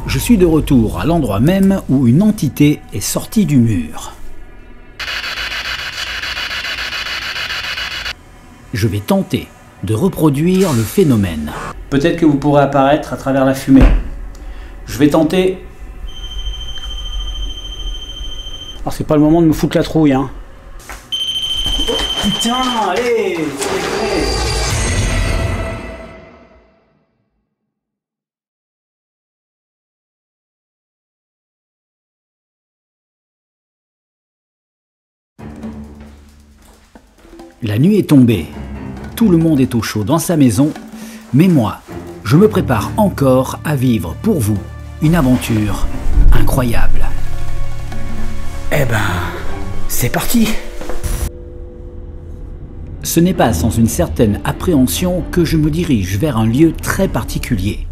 Je suis de retour à l'endroit même où une entité est sortie du mur. Je vais tenter de reproduire le phénomène. Peut-être que vous pourrez apparaître à travers la fumée. Je vais tenter... Alors c'est pas le moment de me foutre la trouille, hein. Oh, putain, allez, La nuit est tombée, tout le monde est au chaud dans sa maison, mais moi, je me prépare encore à vivre pour vous une aventure incroyable. Eh ben, c'est parti! Ce n'est pas sans une certaine appréhension que je me dirige vers un lieu très particulier.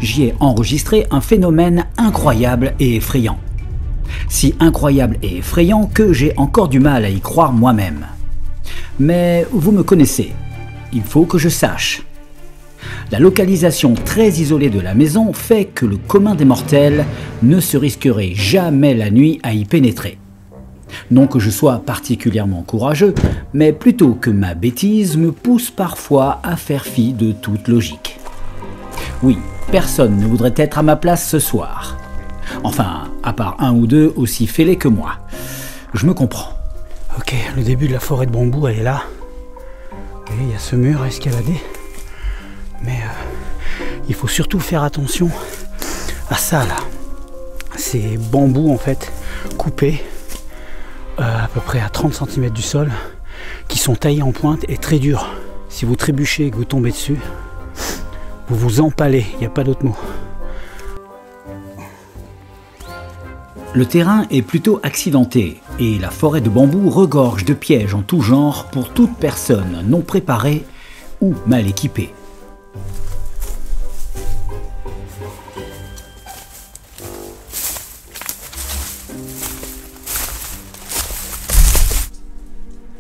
J'y ai enregistré un phénomène incroyable et effrayant. Si incroyable et effrayant que j'ai encore du mal à y croire moi-même. Mais vous me connaissez, il faut que je sache. La localisation très isolée de la maison fait que le commun des mortels ne se risquerait jamais la nuit à y pénétrer. Non que je sois particulièrement courageux, mais plutôt que ma bêtise me pousse parfois à faire fi de toute logique. Oui, personne ne voudrait être à ma place ce soir. Enfin, à part un ou deux aussi fêlés que moi. Je me comprends. Ok, le début de la forêt de bambou, elle est là. Et il y a ce mur à escalader. Mais il faut surtout faire attention à ça là. Ces bambous en fait coupés à peu près à 30 cm du sol, qui sont taillés en pointe et très durs. Si vous trébuchez et que vous tombez dessus, vous vous empalez, il n'y a pas d'autre mot. Le terrain est plutôt accidenté et la forêt de bambou regorge de pièges en tout genre pour toute personne non préparée ou mal équipée.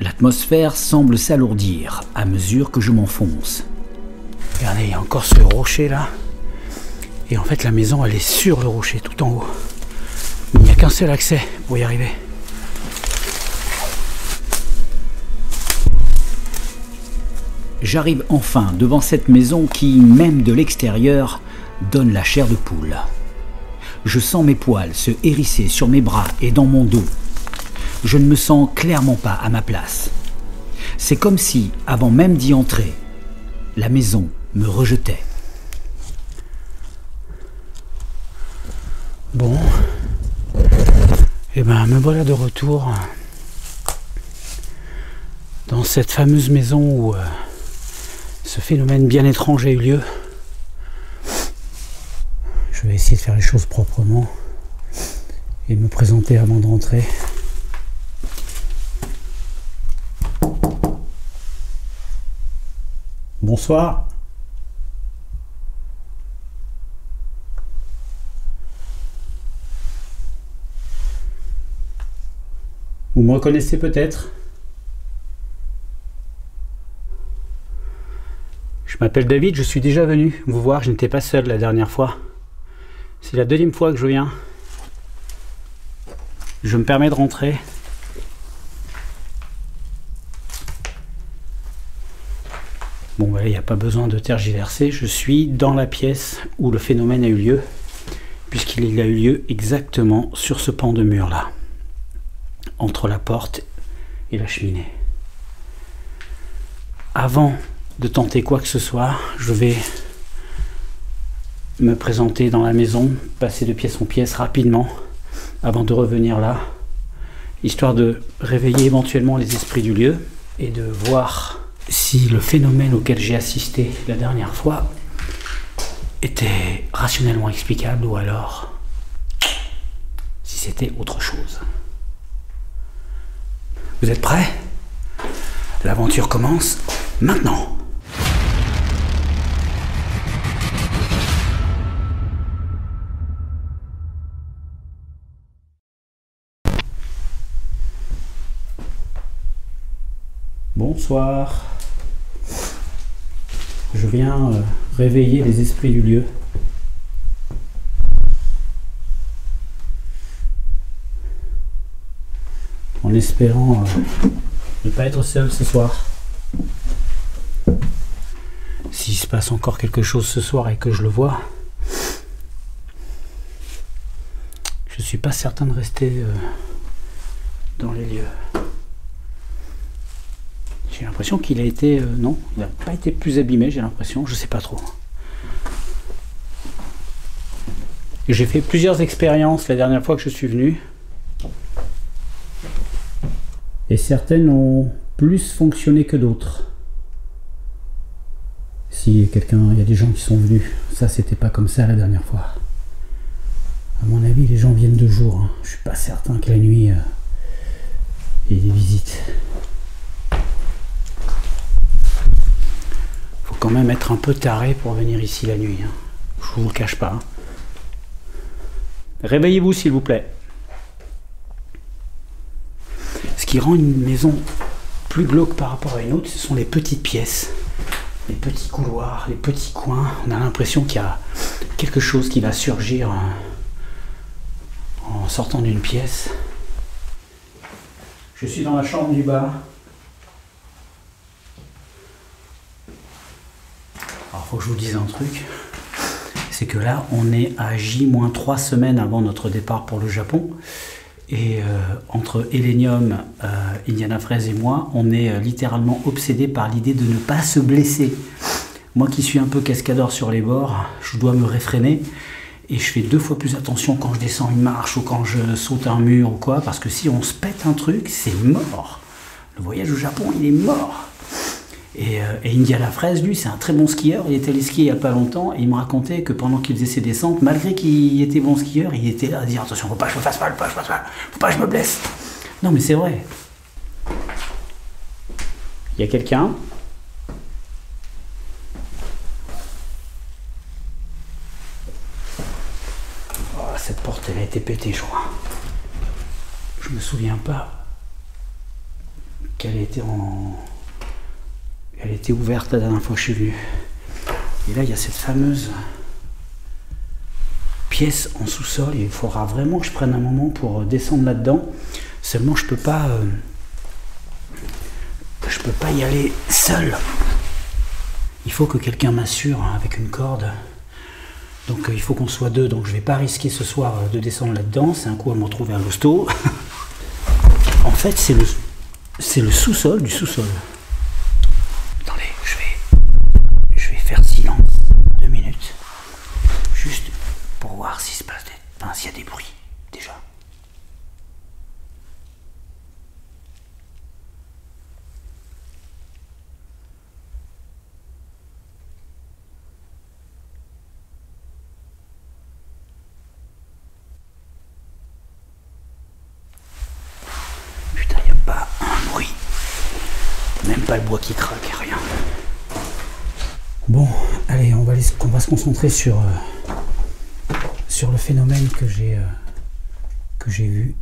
L'atmosphère semble s'alourdir à mesure que je m'enfonce. Regardez, il y a encore ce rocher là. Et en fait la maison elle est sur le rocher tout en haut. Il n'y a qu'un seul accès pour y arriver. J'arrive enfin devant cette maison qui, même de l'extérieur, donne la chair de poule. Je sens mes poils se hérisser sur mes bras et dans mon dos. Je ne me sens clairement pas à ma place. C'est comme si, avant même d'y entrer, la maison me rejetait. Bon, et ben me voilà de retour dans cette fameuse maison où ce phénomène bien étrange a eu lieu. Je vais essayer de faire les choses proprement et de me présenter avant de rentrer. Bonsoir. Vous me reconnaissez peut-être? Je m'appelle David, je suis déjà venu vous voir, je n'étais pas seul la dernière fois. C'est la deuxième fois que je viens. Je me permets de rentrer. Bon, voilà, il n'y a pas besoin de tergiverser, je suis dans la pièce où le phénomène a eu lieu, puisqu'il a eu lieu exactement sur ce pan de mur là, entre la porte et la cheminée. Avant de tenter quoi que ce soit, je vais me présenter dans la maison, passer de pièce en pièce rapidement, avant de revenir là, histoire de réveiller éventuellement les esprits du lieu et de voir si le phénomène auquel j'ai assisté la dernière fois était rationnellement explicable ou alors si c'était autre chose. Vous êtes prêts? L'aventure commence maintenant. Bonsoir. Je viens réveiller les esprits du lieu. en espérant ne pas être seul ce soir. S'il se passe encore quelque chose ce soir et que je le vois, je suis pas certain de rester dans les lieux. J'ai l'impression qu'il a été... non, il n'a pas été plus abîmé, j'ai l'impression, je sais pas trop. J'ai fait plusieurs expériences la dernière fois que je suis venu. Et certaines ont plus fonctionné que d'autres. Si il y a des gens qui sont venus, ça c'était pas comme ça la dernière fois. À mon avis, les gens viennent de jour. Hein. Je suis pas certain que la nuit, il y ait des visites. Faut quand même être un peu taré pour venir ici la nuit. Hein. Je vous le cache pas. Hein. Réveillez-vous s'il vous plaît. Ce qui rend une maison plus glauque par rapport à une autre, ce sont les petites pièces, les petits couloirs, les petits coins. On a l'impression qu'il y a quelque chose qui va surgir en sortant d'une pièce. Je suis dans la chambre du bas. Alors, faut que je vous dise un truc. C'est que là, on est à J-3 semaines avant notre départ pour le Japon. Et entre Elenium, Indiana Fraise et moi, on est littéralement obsédé par l'idée de ne pas se blesser. Moi qui suis un peu cascadeur sur les bords, je dois me réfréner. Et je fais 2 fois plus attention quand je descends une marche ou quand je saute un mur ou quoi. Parce que si on se pète un truc, c'est mort. Le voyage au Japon, il est mort. Et Indiana Fraise, lui, c'est un très bon skieur. Il était allé skier il n'y a pas longtemps et il me racontait que pendant qu'il faisait ses descentes, malgré qu'il était bon skieur, il était là à dire attention, faut pas que je me fasse mal, faut pas que je me blesse. Non, mais c'est vrai. Il y a quelqu'un. Oh, cette porte, elle a été pétée, je crois. Je me souviens pas qu'elle était Elle était ouverte la dernière fois que je suis venu. Et là, il y a cette fameuse pièce en sous-sol. Il faudra vraiment que je prenne un moment pour descendre là-dedans. Seulement, je peux pas y aller seul. Il faut que quelqu'un m'assure avec une corde. Donc, il faut qu'on soit 2. Donc, je vais pas risquer ce soir de descendre là-dedans. C'est un coup à me retrouver à l'hosto. En fait, c'est le sous-sol du sous-sol. Faire silence 2 minutes juste pour voir s'il se passe s'il y a des bruits déjà. Putain, il n'y a pas un bruit, même pas le bois qui craque, rien. Bon, allez, on va se concentrer sur le phénomène que j'ai vu.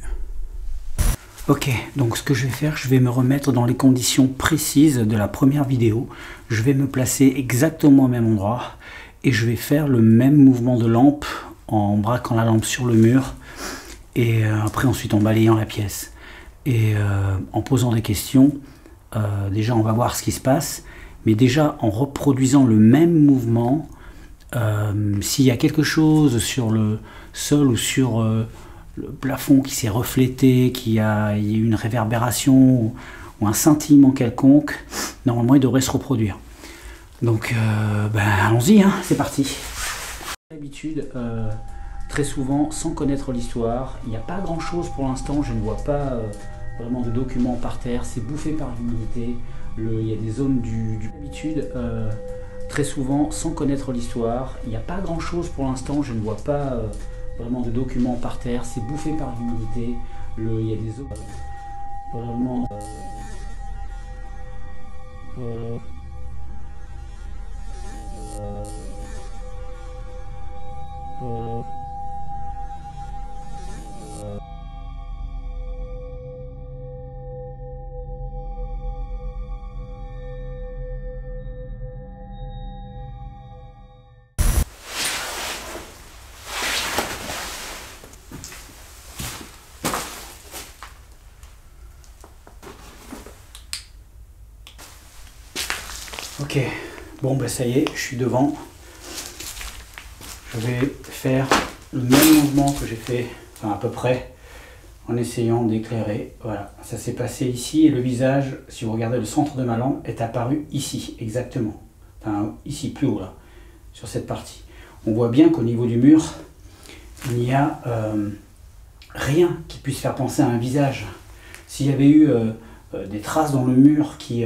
Ok, donc ce que je vais faire, je vais me remettre dans les conditions précises de la première vidéo. Je vais me placer exactement au même endroit et je vais faire le même mouvement de lampe en braquant la lampe sur le mur et après ensuite en balayant la pièce. Et en posant des questions, déjà on va voir ce qui se passe. Mais déjà, en reproduisant le même mouvement, s'il y a quelque chose sur le sol ou sur le plafond qui s'est reflété, il y a une réverbération ou un scintillement quelconque, normalement il devrait se reproduire. Donc, allons-y, hein, c'est parti. D'habitude, très souvent, sans connaître l'histoire, il n'y a pas grand-chose pour l'instant, je ne vois pas vraiment de documents par terre, c'est bouffé par l'humidité. Il y a des zones d'habitude, très souvent, sans connaître l'histoire, il n'y a pas grand chose pour l'instant, je ne vois pas vraiment de documents par terre, c'est bouffé par l'humidité, il y a des zones vraiment... Ok, bon ben ça y est, je suis devant. Je vais faire le même mouvement que j'ai fait, enfin à peu près, en essayant d'éclairer. Voilà, ça s'est passé ici et le visage, si vous regardez le centre de ma lampe, est apparu ici, exactement. Enfin ici, plus haut là, sur cette partie. On voit bien qu'au niveau du mur, il n'y a rien qui puisse faire penser à un visage. S'il y avait eu des traces dans le mur qui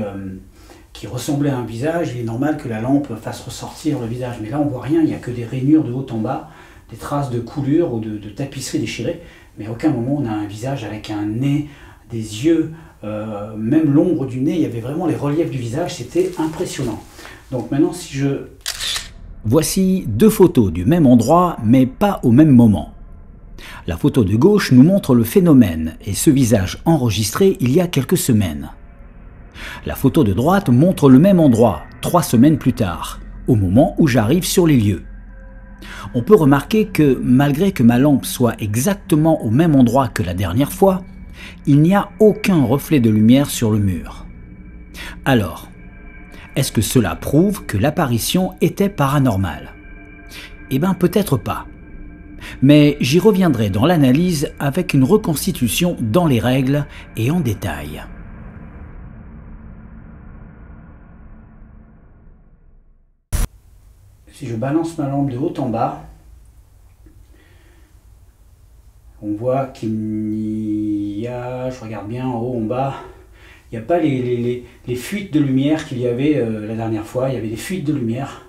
ressemblaient à un visage, il est normal que la lampe fasse ressortir le visage. Mais là, on voit rien, il n'y a que des rainures de haut en bas, des traces de coulure ou de tapisserie déchirée. Mais à aucun moment, on a un visage avec un nez, des yeux, même l'ombre du nez, il y avait vraiment les reliefs du visage, c'était impressionnant. Donc maintenant, si je... Voici deux photos du même endroit, mais pas au même moment. La photo de gauche nous montre le phénomène et ce visage enregistré il y a quelques semaines. La photo de droite montre le même endroit, 3 semaines plus tard, au moment où j'arrive sur les lieux. On peut remarquer que, malgré que ma lampe soit exactement au même endroit que la dernière fois, il n'y a aucun reflet de lumière sur le mur. Alors, est-ce que cela prouve que l'apparition était paranormale? Eh bien, peut-être pas. Mais j'y reviendrai dans l'analyse avec une reconstitution dans les règles et en détail. Si je balance ma lampe de haut en bas, on voit qu'il n'y a, je regarde bien en haut, en bas, il n'y a pas les fuites de lumière qu'il y avait la dernière fois. Il y avait des fuites de lumière.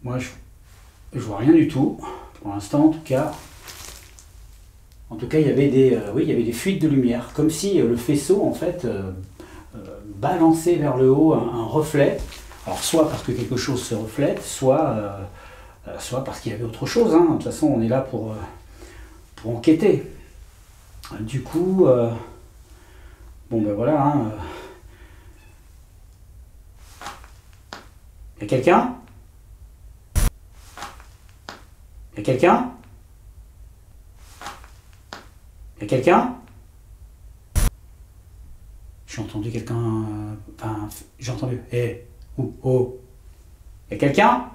Moi, je vois rien du tout, pour l'instant en tout cas. En tout cas, il y avait oui, il y avait des fuites de lumière, comme si le faisceau, en fait, balançait vers le haut un reflet. Alors, soit parce que quelque chose se reflète, soit parce qu'il y avait autre chose. Hein. De toute façon, on est là pour enquêter. Du coup, bon ben voilà. Hein, y a quelqu'un? Y a quelqu'un? Y a quelqu'un? J'ai entendu quelqu'un... Enfin, j'ai entendu... Oh! Y a quelqu'un?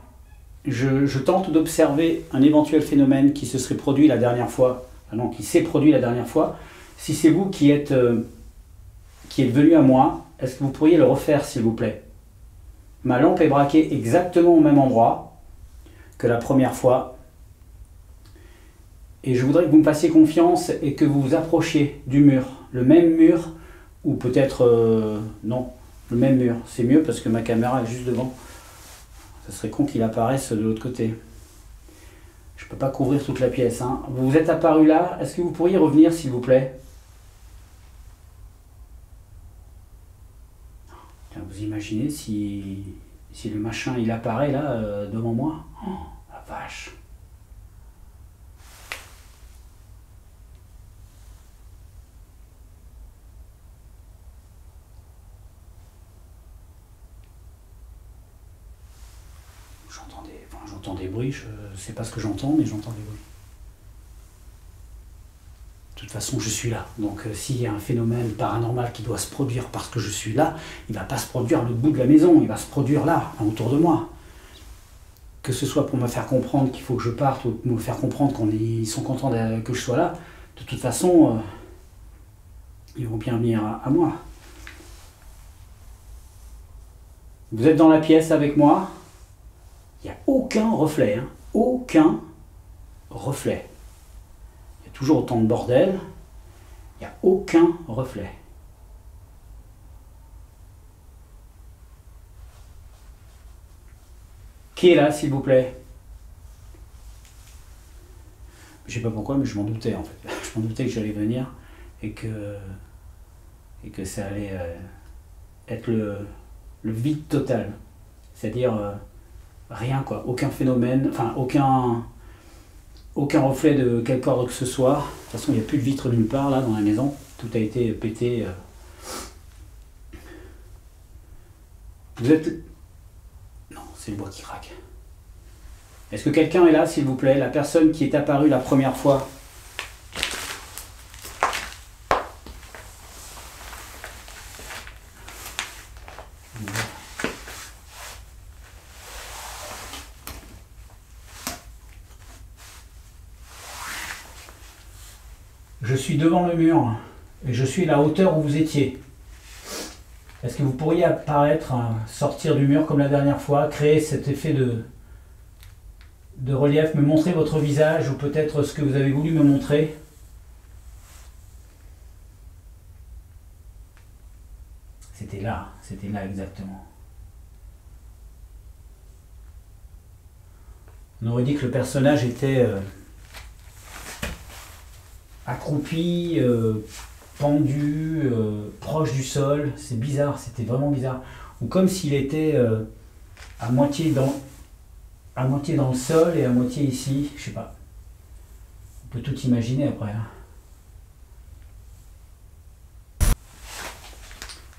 Je tente d'observer un éventuel phénomène qui se serait produit la dernière fois. Ah non, qui s'est produit la dernière fois. Si c'est vous qui êtes venu à moi, est-ce que vous pourriez le refaire, s'il vous plaît? Ma lampe est braquée exactement au même endroit que la première fois. Et je voudrais que vous me fassiez confiance et que vous vous approchiez du mur. Le même mur, ou peut-être... non, le même mur. C'est mieux parce que ma caméra est juste devant. Ce serait con qu'il apparaisse de l'autre côté. Je ne peux pas couvrir toute la pièce. Hein. Vous êtes apparu là. Est-ce que vous pourriez revenir, s'il vous plaît? Vous imaginez si le machin il apparaît là devant moi? Oh, la vache! J'entends des bruits, je ne sais pas ce que j'entends, mais j'entends des bruits. De toute façon, je suis là. Donc s'il y a un phénomène paranormal qui doit se produire parce que je suis là, il ne va pas se produire à l'autre bout de la maison, il va se produire là, autour de moi. Que ce soit pour me faire comprendre qu'il faut que je parte ou me faire comprendre qu'ils sont contents que je sois là, de toute façon, ils vont bien venir à moi. Vous êtes dans la pièce avec moi? Il n'y a aucun reflet, hein, aucun reflet. Il y a toujours autant de bordel, il n'y a aucun reflet. Qui est là, s'il vous plaît? Je ne sais pas pourquoi, mais je m'en doutais en fait. Je m'en doutais que j'allais venir et que ça allait être le vide total. C'est-à-dire rien quoi, aucun phénomène, enfin aucun reflet de quelque ordre que ce soit. De toute façon, il n'y a plus de vitres nulle part là dans la maison. Tout a été pété. Vous êtes... Non, c'est le bois qui craque. Est-ce que quelqu'un est là, s'il vous plaît? La personne qui est apparue la première fois. Je suis devant le mur et je suis à la hauteur où vous étiez. Est-ce que vous pourriez apparaître, sortir du mur comme la dernière fois, créer cet effet de relief, me montrer votre visage ou peut-être ce que vous avez voulu me montrer? C'était là exactement. On aurait dit que le personnage était accroupi, pendu, proche du sol. C'est bizarre, c'était vraiment bizarre. Ou comme s'il était à moitié dans le sol et à moitié ici, je sais pas. On peut tout imaginer après. Hein.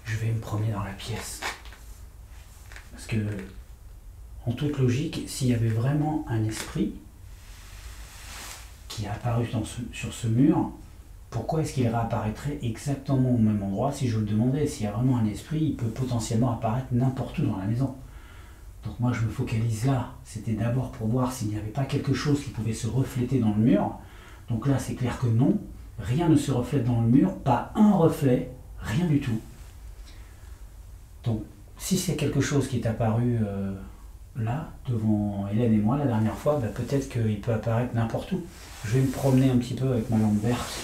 Je vais me promener dans la pièce. Parce que, en toute logique, s'il y avait vraiment un esprit qui est apparu sur ce mur, pourquoi est-ce qu'il réapparaîtrait exactement au même endroit? Si je le demandais, s'il y a vraiment un esprit, il peut potentiellement apparaître n'importe où dans la maison. Donc moi je me focalise là, c'était d'abord pour voir s'il n'y avait pas quelque chose qui pouvait se refléter dans le mur. Donc là c'est clair que non, rien ne se reflète dans le mur, pas un reflet, rien du tout. Donc si c'est quelque chose qui est apparu là, devant Hélène et moi la dernière fois, bah, peut-être qu'il peut apparaître n'importe où. Je vais me promener un petit peu avec ma lampe verte.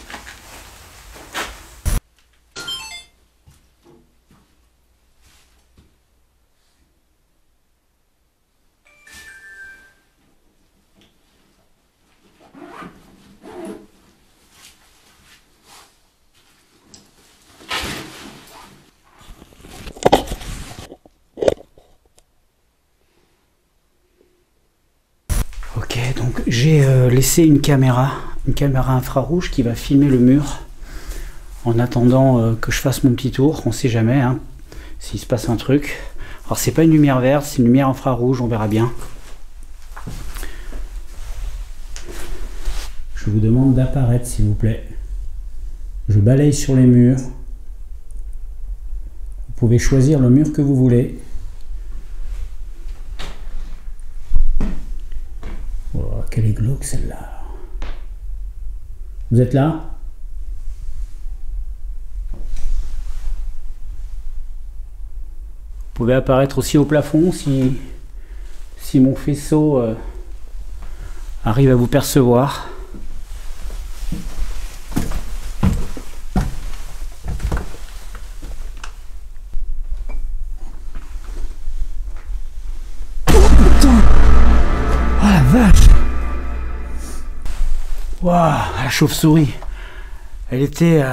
Ok, donc j'ai laissé une caméra infrarouge qui va filmer le mur en attendant que je fasse mon petit tour. On sait jamais hein, s'il se passe un truc. Alors c'est pas une lumière verte, c'est une lumière infrarouge, on verra bien. Je vous demande d'apparaître s'il vous plaît. Je balaye sur les murs. Vous pouvez choisir le mur que vous voulez. Oh, quelle est glauque celle-là. Vous êtes là? Vous pouvez apparaître aussi au plafond si mon faisceau arrive à vous percevoir. Waouh, la chauve-souris. Elle était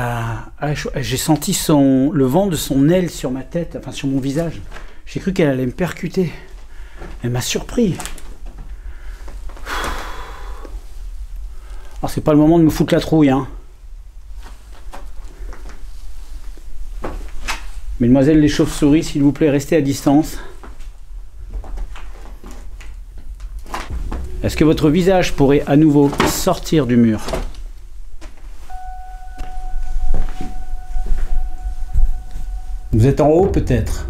j'ai senti le vent de son aile sur ma tête, enfin sur mon visage. J'ai cru qu'elle allait me percuter. Elle m'a surpris. Alors c'est pas le moment de me foutre la trouille, hein. Mesdemoiselles les chauves-souris, s'il vous plaît, restez à distance. Est-ce que votre visage pourrait à nouveau sortir du mur? Vous êtes en haut peut-être?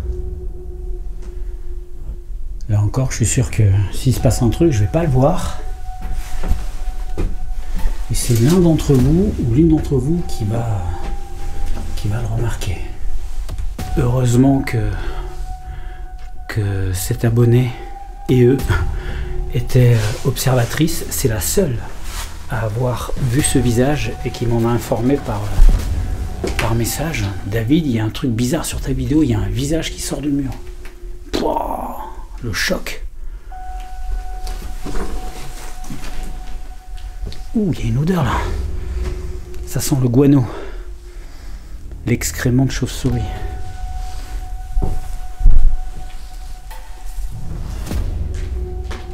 Là encore, je suis sûr que s'il se passe un truc, je vais pas le voir. Et c'est l'un d'entre vous ou l'une d'entre vous qui va le remarquer. Heureusement que cet abonné et eux était observatrice, c'est la seule à avoir vu ce visage et qui m'en a informé par message. David, il y a un truc bizarre sur ta vidéo, il y a un visage qui sort du mur. Pouah, le choc. Ouh, il y a une odeur là. Ça sent le guano. L'excrément de chauve-souris.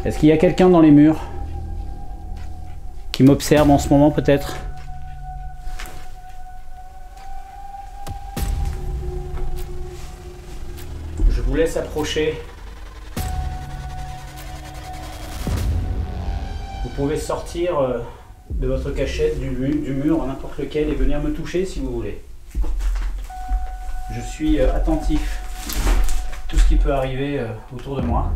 Est-ce qu'il y a quelqu'un dans les murs qui m'observe en ce moment peut-être? Je vous laisse approcher. Vous pouvez sortir de votre cachette, du mur, n'importe lequel, et venir me toucher si vous voulez. Je suis attentif à tout ce qui peut arriver autour de moi.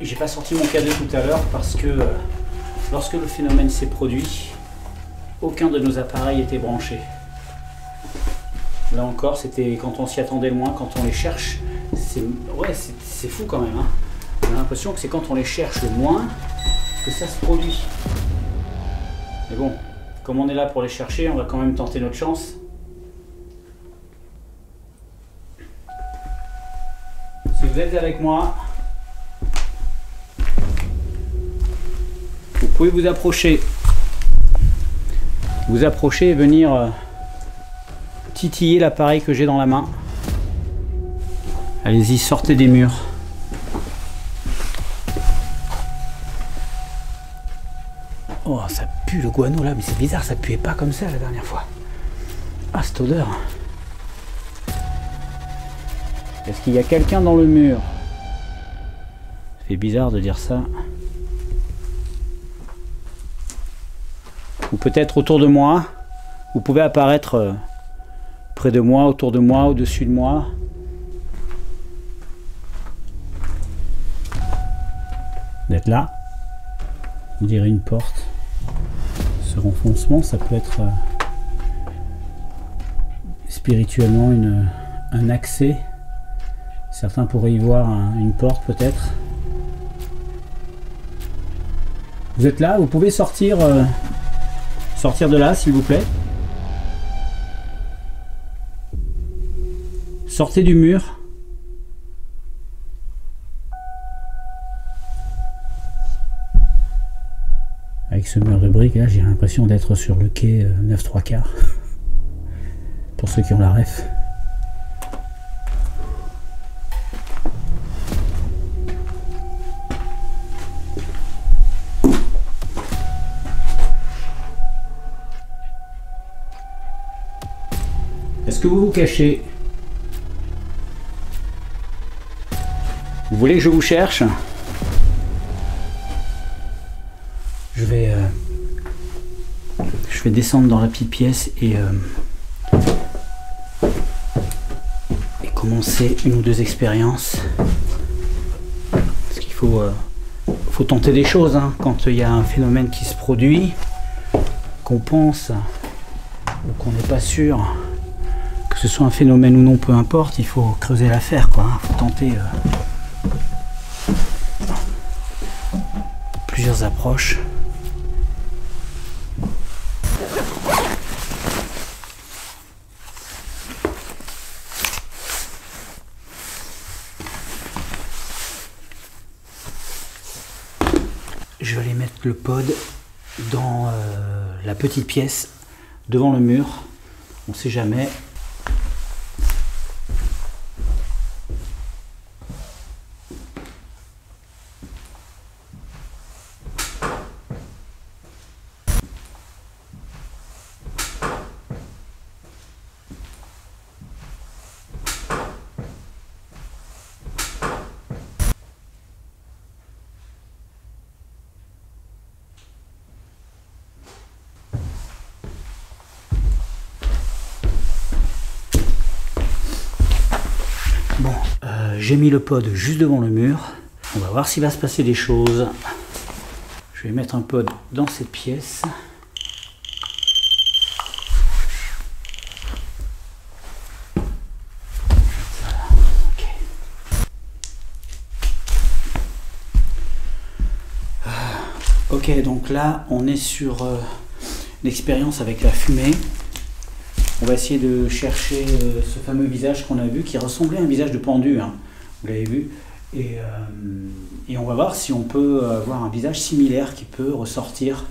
J'ai pas sorti mon cadeau tout à l'heure parce que lorsque le phénomène s'est produit, aucun de nos appareils était branché. Là encore, c'était quand on s'y attendait le moins, quand on les cherche. C'est fou quand même. Hein. On a l'impression que c'est quand on les cherche le moins que ça se produit. Mais bon, comme on est là pour les chercher, on va quand même tenter notre chance. Si vous êtes avec moi, vous pouvez vous approcher. Vous approcher et venir titiller l'appareil que j'ai dans la main. Allez-y, sortez des murs. Oh, ça pue le guano là, mais c'est bizarre, ça puait pas comme ça la dernière fois. Ah, cette odeur. Est-ce qu'il y a quelqu'un dans le mur? Ça fait bizarre de dire ça. Ou peut-être autour de moi. Vous pouvez apparaître près de moi, autour de moi, au-dessus de moi. Vous êtes là. On dirait une porte. Ce renfoncement, ça peut être spirituellement un accès. Certains pourraient y voir une porte peut-être. Vous êtes là, vous pouvez sortir de là s'il vous plaît. Sortez du mur. Avec ce mur de briques là, j'ai l'impression d'être sur le quai 9-3/4. Pour ceux qui ont la ref. Est-ce que vous vous cachez? Vous voulez que je vous cherche? Je vais descendre dans la petite pièce et commencer une ou deux expériences. Parce qu'il faut tenter des choses hein, quand il y a un phénomène qui se produit, qu'on pense ou qu'on n'est pas sûr que ce soit un phénomène ou non, peu importe, il faut creuser l'affaire quoi. Il faut tenter plusieurs approches. Je vais aller mettre le pod dans la petite pièce devant le mur. On ne sait jamais. Bon, j'ai mis le pod juste devant le mur. On va voir s'il va se passer des choses. Je vais mettre un pod dans cette pièce. Ok, donc là, on est sur l'expérience avec la fumée. On va essayer de chercher ce fameux visage qu'on a vu, qui ressemblait à un visage de pendu, hein. Vous l'avez vu. Et on va voir si on peut avoir un visage similaire qui peut ressortir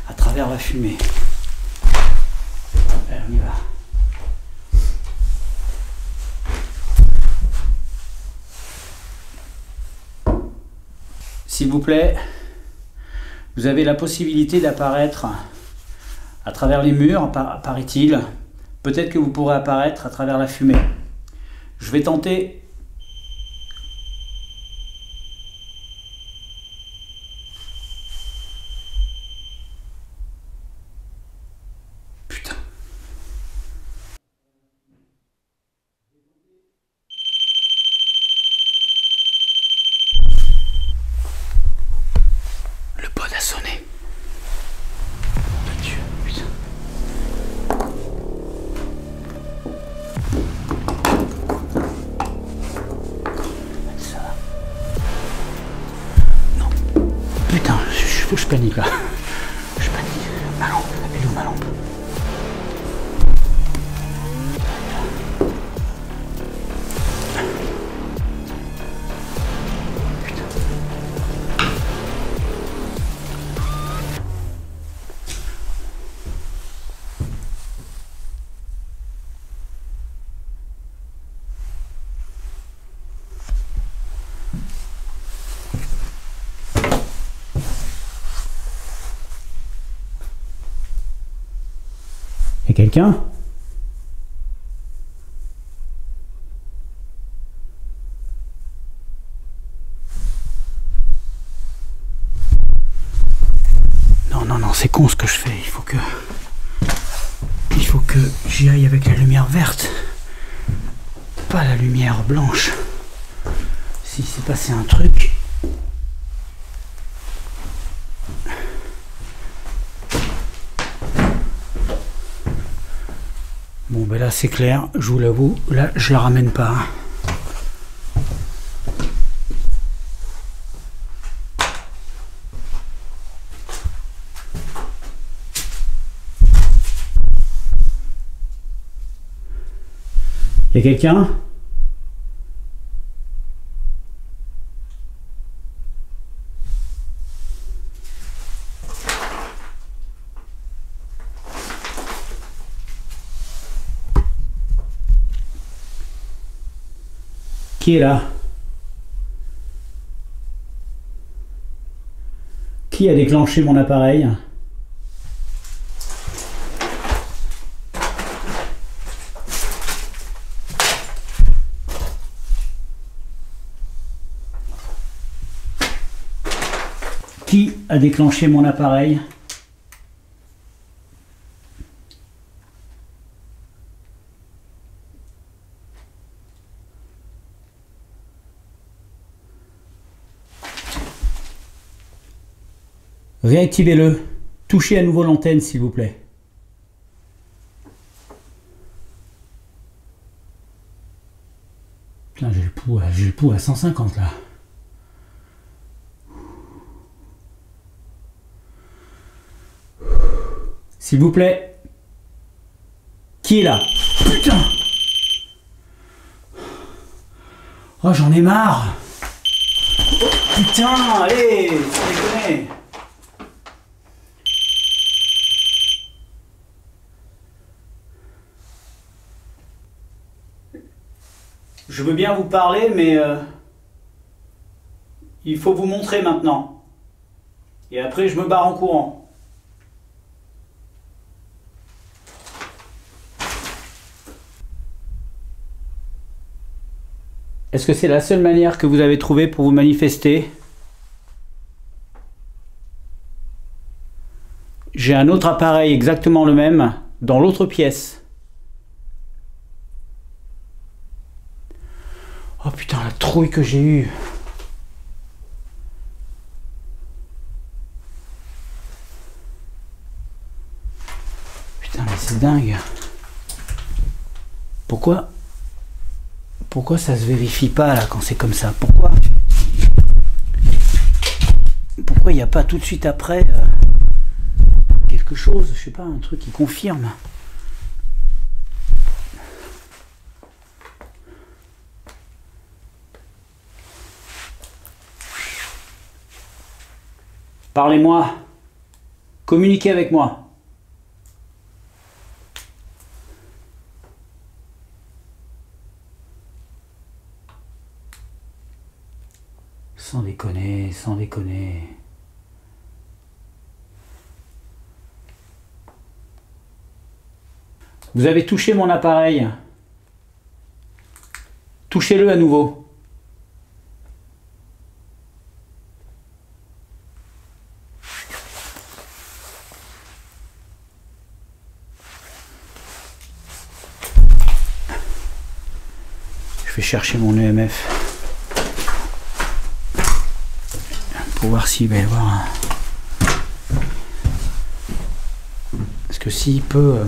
à travers la fumée. Allez, on y va. S'il vous plaît, vous avez la possibilité d'apparaître à travers les murs, paraît-il. Peut-être que vous pourrez apparaître à travers la fumée. Je vais tenter. panique là. Je panique. Ma lampe. Elle est où ma lampe? Y'a quelqu'un? Non, c'est con ce que je fais. Il faut que j'y aille avec la lumière verte, pas la lumière blanche. S'il s'est passé un truc. Bon ben là c'est clair, je vous l'avoue, là je la ramène pas. Y a quelqu'un? Qui est là? Qui a déclenché mon appareil? Qui a déclenché mon appareil? Réactivez-le. Touchez à nouveau l'antenne, s'il vous plaît. Putain, j'ai le pouls à 150 là. S'il vous plaît. Qui est là? Putain! Oh, j'en ai marre! Oh, putain, allez, ça déconne. Je veux bien vous parler, mais il faut vous montrer maintenant. Et après, je me barre en courant. Est-ce que c'est la seule manière que vous avez trouvée pour vous manifester? J'ai un autre appareil exactement le même dans l'autre pièce. Oh putain, la trouille que j'ai eue. Putain, mais c'est dingue. Pourquoi ça se vérifie pas là quand c'est comme ça? Pourquoi il n'y a pas tout de suite après quelque chose, je sais pas, un truc qui confirme? Parlez-moi. Communiquez avec moi. Sans déconner, sans déconner. Vous avez touché mon appareil. Touchez-le à nouveau. Je vais chercher mon EMF pour voir s'il va y avoir un... Parce que s'il peut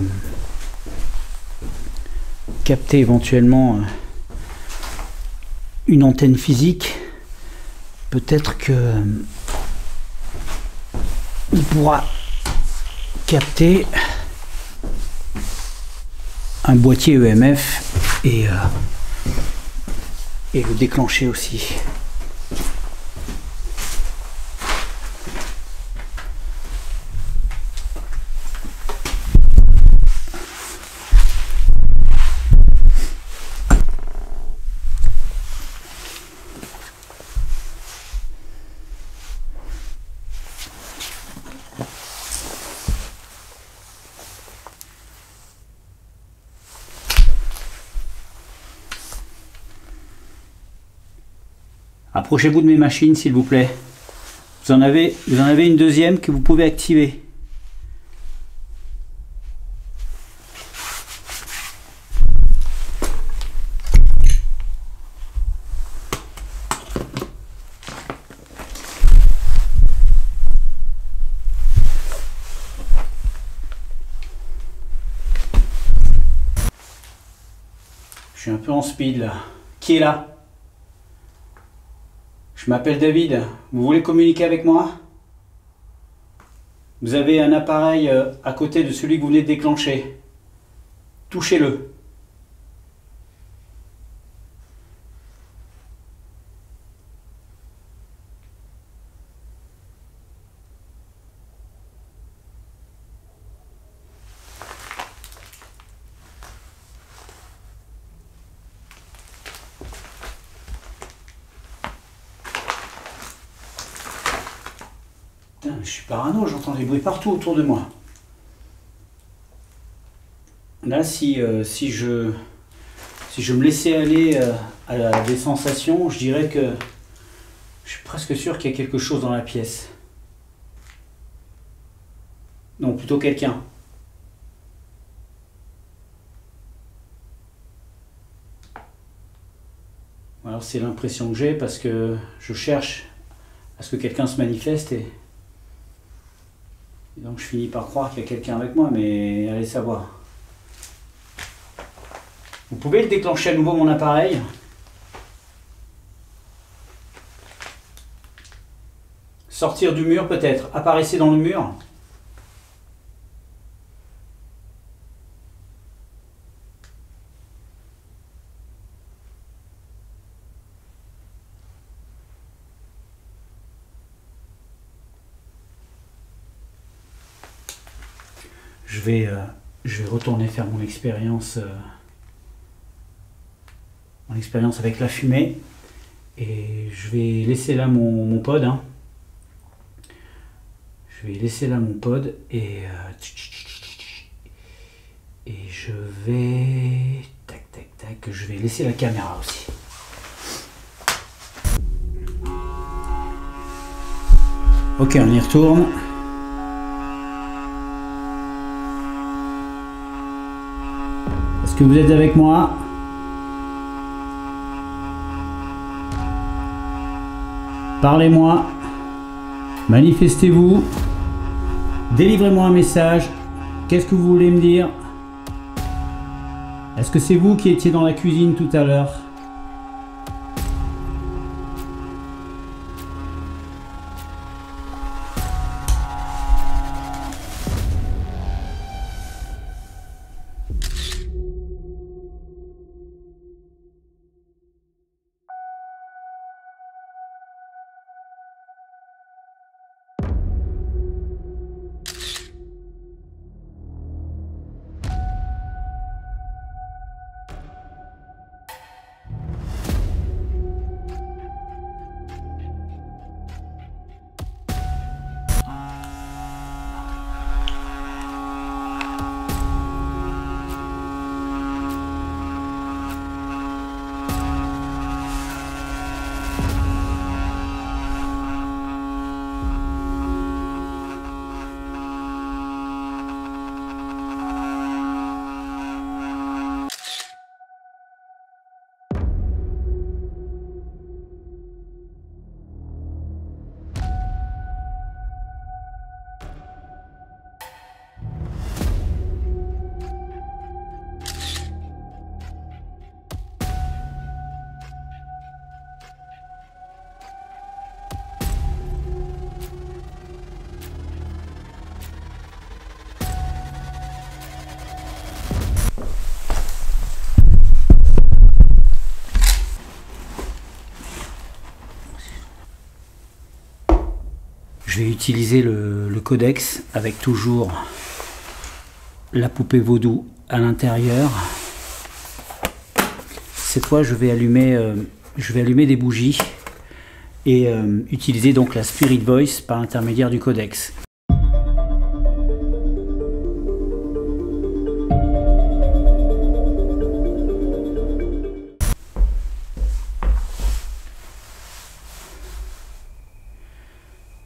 capter éventuellement une antenne physique, peut-être que il pourra capter un boîtier EMF et le déclencher aussi. Approchez-vous de mes machines, s'il vous plaît. Vous en avez une deuxième que vous pouvez activer. Je suis un peu en speed là. Qui est là? Je m'appelle David, vous voulez communiquer avec moi? Vous avez un appareil à côté de celui que vous venez de déclencher. Touchez-le. Putain, je suis parano, j'entends des bruits partout autour de moi. Là, si je me laissais aller à des sensations, je dirais que je suis presque sûr qu'il y a quelque chose dans la pièce. Non, plutôt quelqu'un. Alors c'est l'impression que j'ai parce que je cherche à ce que quelqu'un se manifeste et donc je finis par croire qu'il y a quelqu'un avec moi, mais allez savoir. Vous pouvez le déclencher à nouveau mon appareil? Sortir du mur peut-être, apparaissez dans le mur. Je vais retourner faire mon expérience avec la fumée et je vais laisser là mon pod. Hein. Je vais laisser là mon pod et je vais je vais laisser la caméra aussi. Ok, on y retourne. Est-ce que vous êtes avec moi? Parlez-moi, manifestez-vous, délivrez-moi un message. Qu'est-ce que vous voulez me dire? Est-ce que c'est vous qui étiez dans la cuisine tout à l'heure? Je vais utiliser le codex avec toujours la poupée vaudou à l'intérieur. Cette fois, je vais allumer des bougies et utiliser donc la Spirit Voice par l'intermédiaire du codex.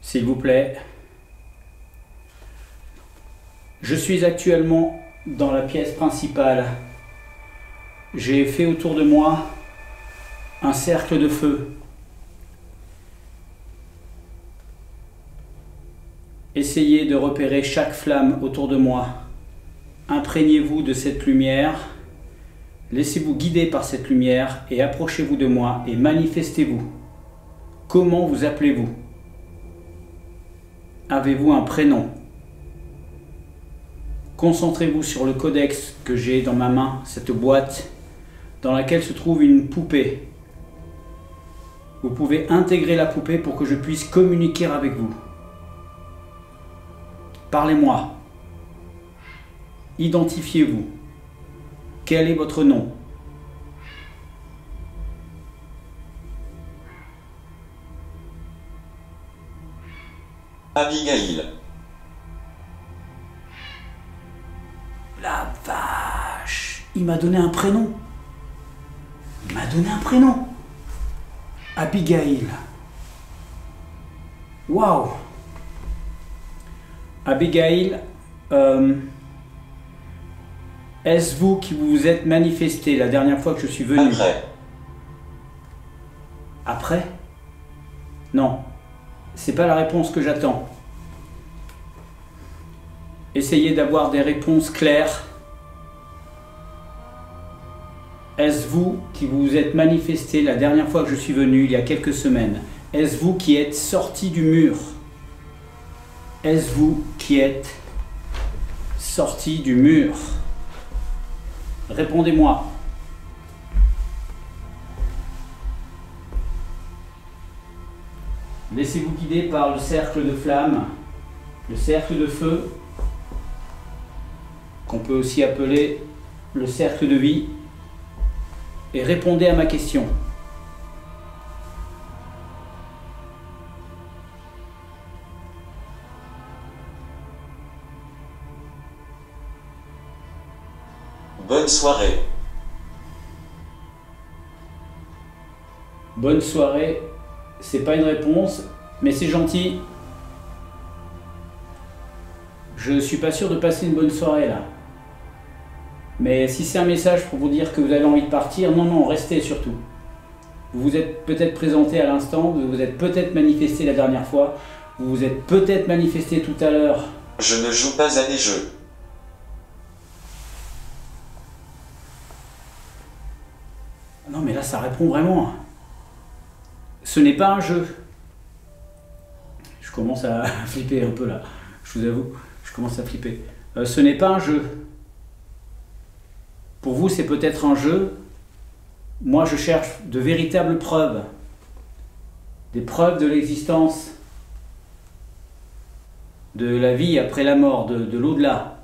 S'il vous plaît, je suis actuellement dans la pièce principale. J'ai fait autour de moi un cercle de feu. Essayez de repérer chaque flamme autour de moi. Imprégnez-vous de cette lumière. Laissez-vous guider par cette lumière et approchez-vous de moi et manifestez-vous. Comment vous appelez-vous ? Avez-vous un prénom ? Concentrez-vous sur le codex que j'ai dans ma main, cette boîte dans laquelle se trouve une poupée. Vous pouvez intégrer la poupée pour que je puisse communiquer avec vous. Parlez-moi. Identifiez-vous. Quel est votre nom ? Abigail. La vache! Il m'a donné un prénom. Il m'a donné un prénom. Abigail. Waouh! Abigail, est-ce vous qui vous êtes manifesté la dernière fois que je suis venu? Après. Après? Non. C'est pas la réponse que j'attends. Essayez d'avoir des réponses claires. Est-ce vous qui vous êtes manifesté la dernière fois que je suis venu, il y a quelques semaines? Est-ce vous qui êtes sorti du mur? Est-ce vous qui êtes sorti du mur? Répondez-moi. Laissez-vous guider par le cercle de flamme, le cercle de feu, qu'on peut aussi appeler le cercle de vie, et répondez à ma question. Bonne soirée. Bonne soirée. C'est pas une réponse, mais c'est gentil. Je suis pas sûr de passer une bonne soirée là. Mais si c'est un message pour vous dire que vous avez envie de partir, non, restez surtout. Vous vous êtes peut-être présenté à l'instant, vous vous êtes peut-être manifesté la dernière fois, vous vous êtes peut-être manifesté tout à l'heure. Je ne joue pas à des jeux. Non mais là ça répond vraiment. Ce n'est pas un jeu. Je commence à flipper un peu là. Je vous avoue, je commence à flipper. Ce n'est pas un jeu. Pour vous, c'est peut-être un jeu. Moi, je cherche de véritables preuves. Des preuves de l'existence. De la vie après la mort, de l'au-delà.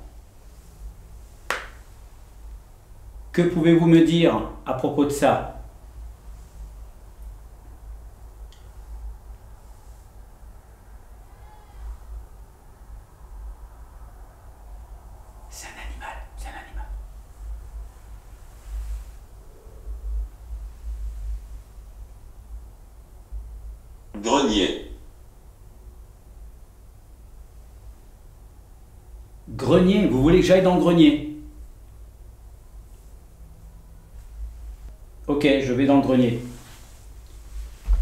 Que pouvez-vous me dire à propos de ça ? C'est un animal, c'est un animal. Grenier. Grenier, vous voulez que j'aille dans le grenier? Ok, je vais dans le grenier.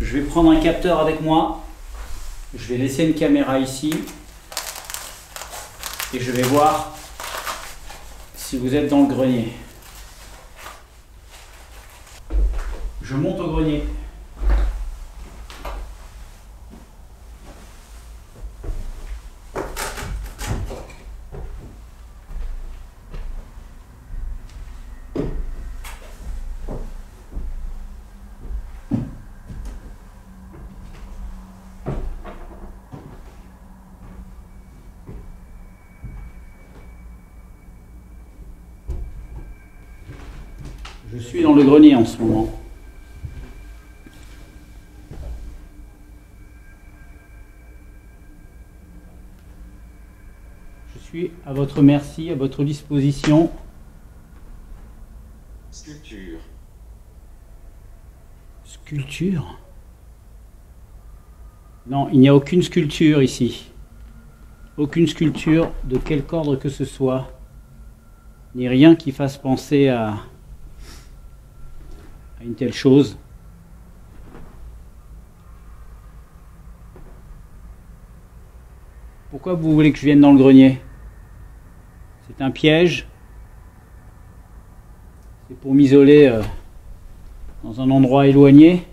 Je vais prendre un capteur avec moi. Je vais laisser une caméra ici. Et je vais voir si vous êtes dans le grenier. Je monte au grenier. Je suis dans le grenier en ce moment. Je suis à votre merci, à votre disposition. Sculpture. Sculpture? Non, il n'y a aucune sculpture ici. Aucune sculpture de quelque ordre que ce soit. Ni rien qui fasse penser à une telle chose. Pourquoi vous voulez que je vienne dans le grenier? C'est un piège. C'est pour m'isoler dans un endroit éloigné.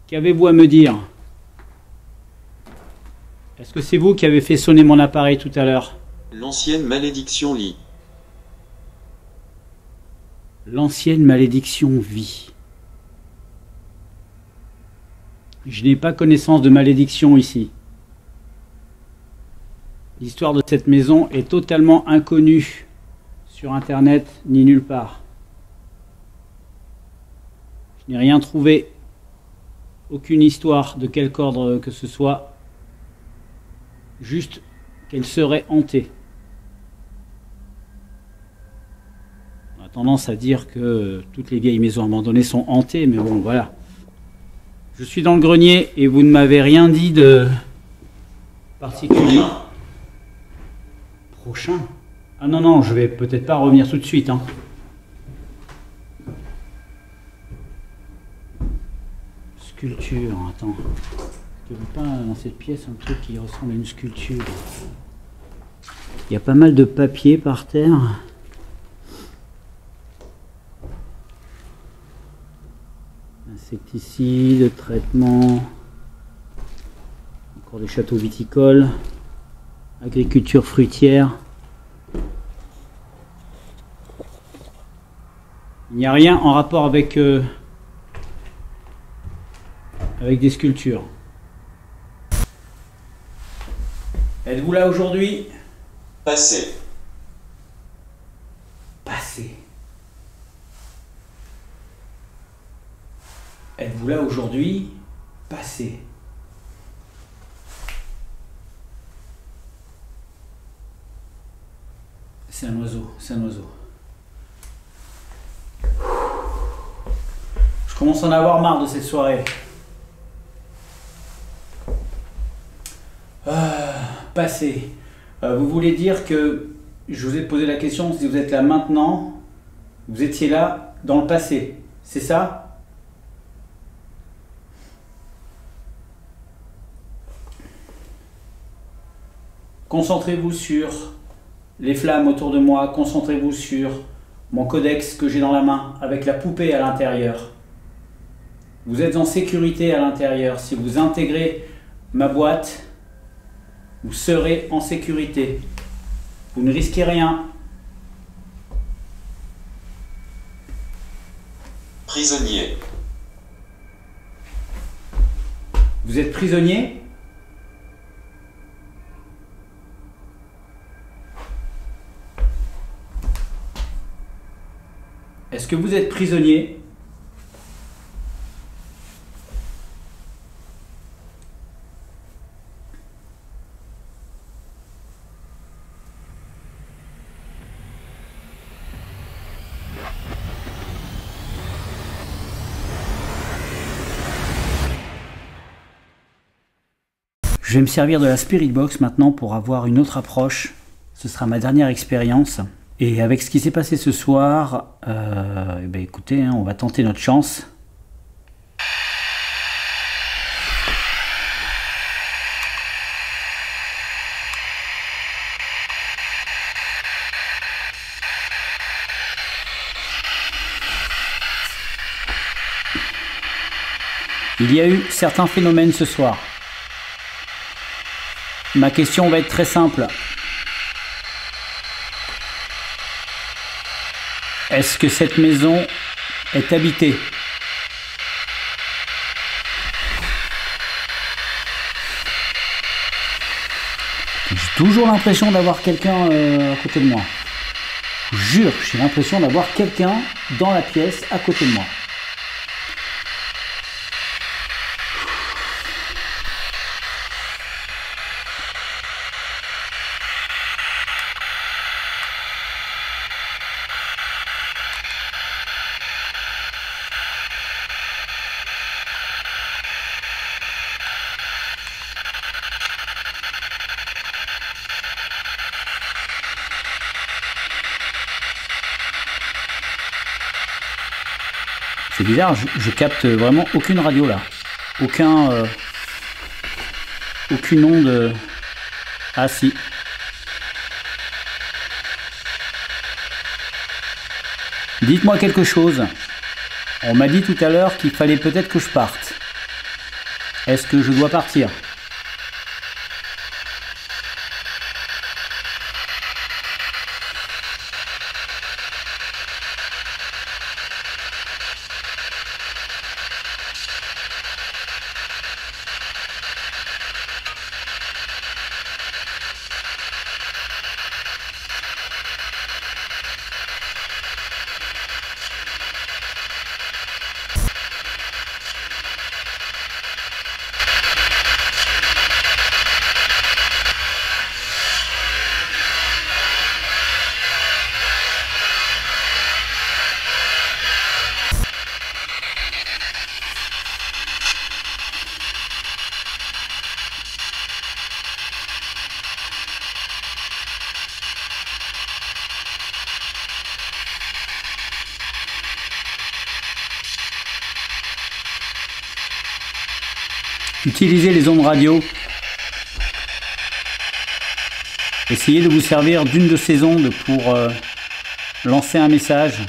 Qu'avez-vous à me dire? Est-ce que c'est vous qui avez fait sonner mon appareil tout à l'heure? L'ancienne malédiction lit. L'ancienne malédiction vit. Je n'ai pas connaissance de malédiction ici. L'histoire de cette maison est totalement inconnue sur Internet ni nulle part. Je n'ai rien trouvé. Aucune histoire de quelque ordre que ce soit, juste qu'elle serait hantée. On a tendance à dire que toutes les vieilles maisons abandonnées sont hantées, mais bon, voilà. Je suis dans le grenier et vous ne m'avez rien dit de particulier. Prochain? Ah non, non, je vais peut-être pas revenir tout de suite, hein. Sculpture, attends. Il n'y a pas dans cette pièce un truc qui ressemble à une sculpture? Il y a pas mal de papier par terre. Insecticides, traitement. Encore des châteaux viticoles. Agriculture fruitière. Il n'y a rien en rapport avec des sculptures. Êtes-vous là aujourd'hui? Passé. Passé. Êtes-vous là aujourd'hui? Passé. C'est un oiseau, c'est un oiseau. Je commence à en avoir marre de cette soirée. Passé. Vous voulez dire que je vous ai posé la question si vous êtes là maintenant, vous étiez là dans le passé, c'est ça? Concentrez-vous sur les flammes autour de moi, concentrez-vous sur mon codex que j'ai dans la main avec la poupée à l'intérieur. Vous êtes en sécurité à l'intérieur. Si vous intégrez ma boîte, vous serez en sécurité. Vous ne risquez rien. Prisonnier. Vous êtes prisonnier? Est-ce que vous êtes prisonnier? Je vais me servir de la Spirit Box maintenant pour avoir une autre approche. Ce sera ma dernière expérience. Et avec ce qui s'est passé ce soir, écoutez, hein, on va tenter notre chance. Il y a eu certains phénomènes ce soir. Ma question va être très simple. Est-ce que cette maison est habitée ? Toujours l'impression d'avoir quelqu'un à côté de moi. Je jure, j'ai l'impression d'avoir quelqu'un dans la pièce à côté de moi. C'est bizarre, je capte vraiment aucune radio là. Aucune onde. Ah si. Dites-moi quelque chose. On m'a dit tout à l'heure qu'il fallait peut-être que je parte. Est-ce que je dois partir ? Utilisez les ondes radio. Essayez de vous servir d'une de ces ondes pour lancer un message.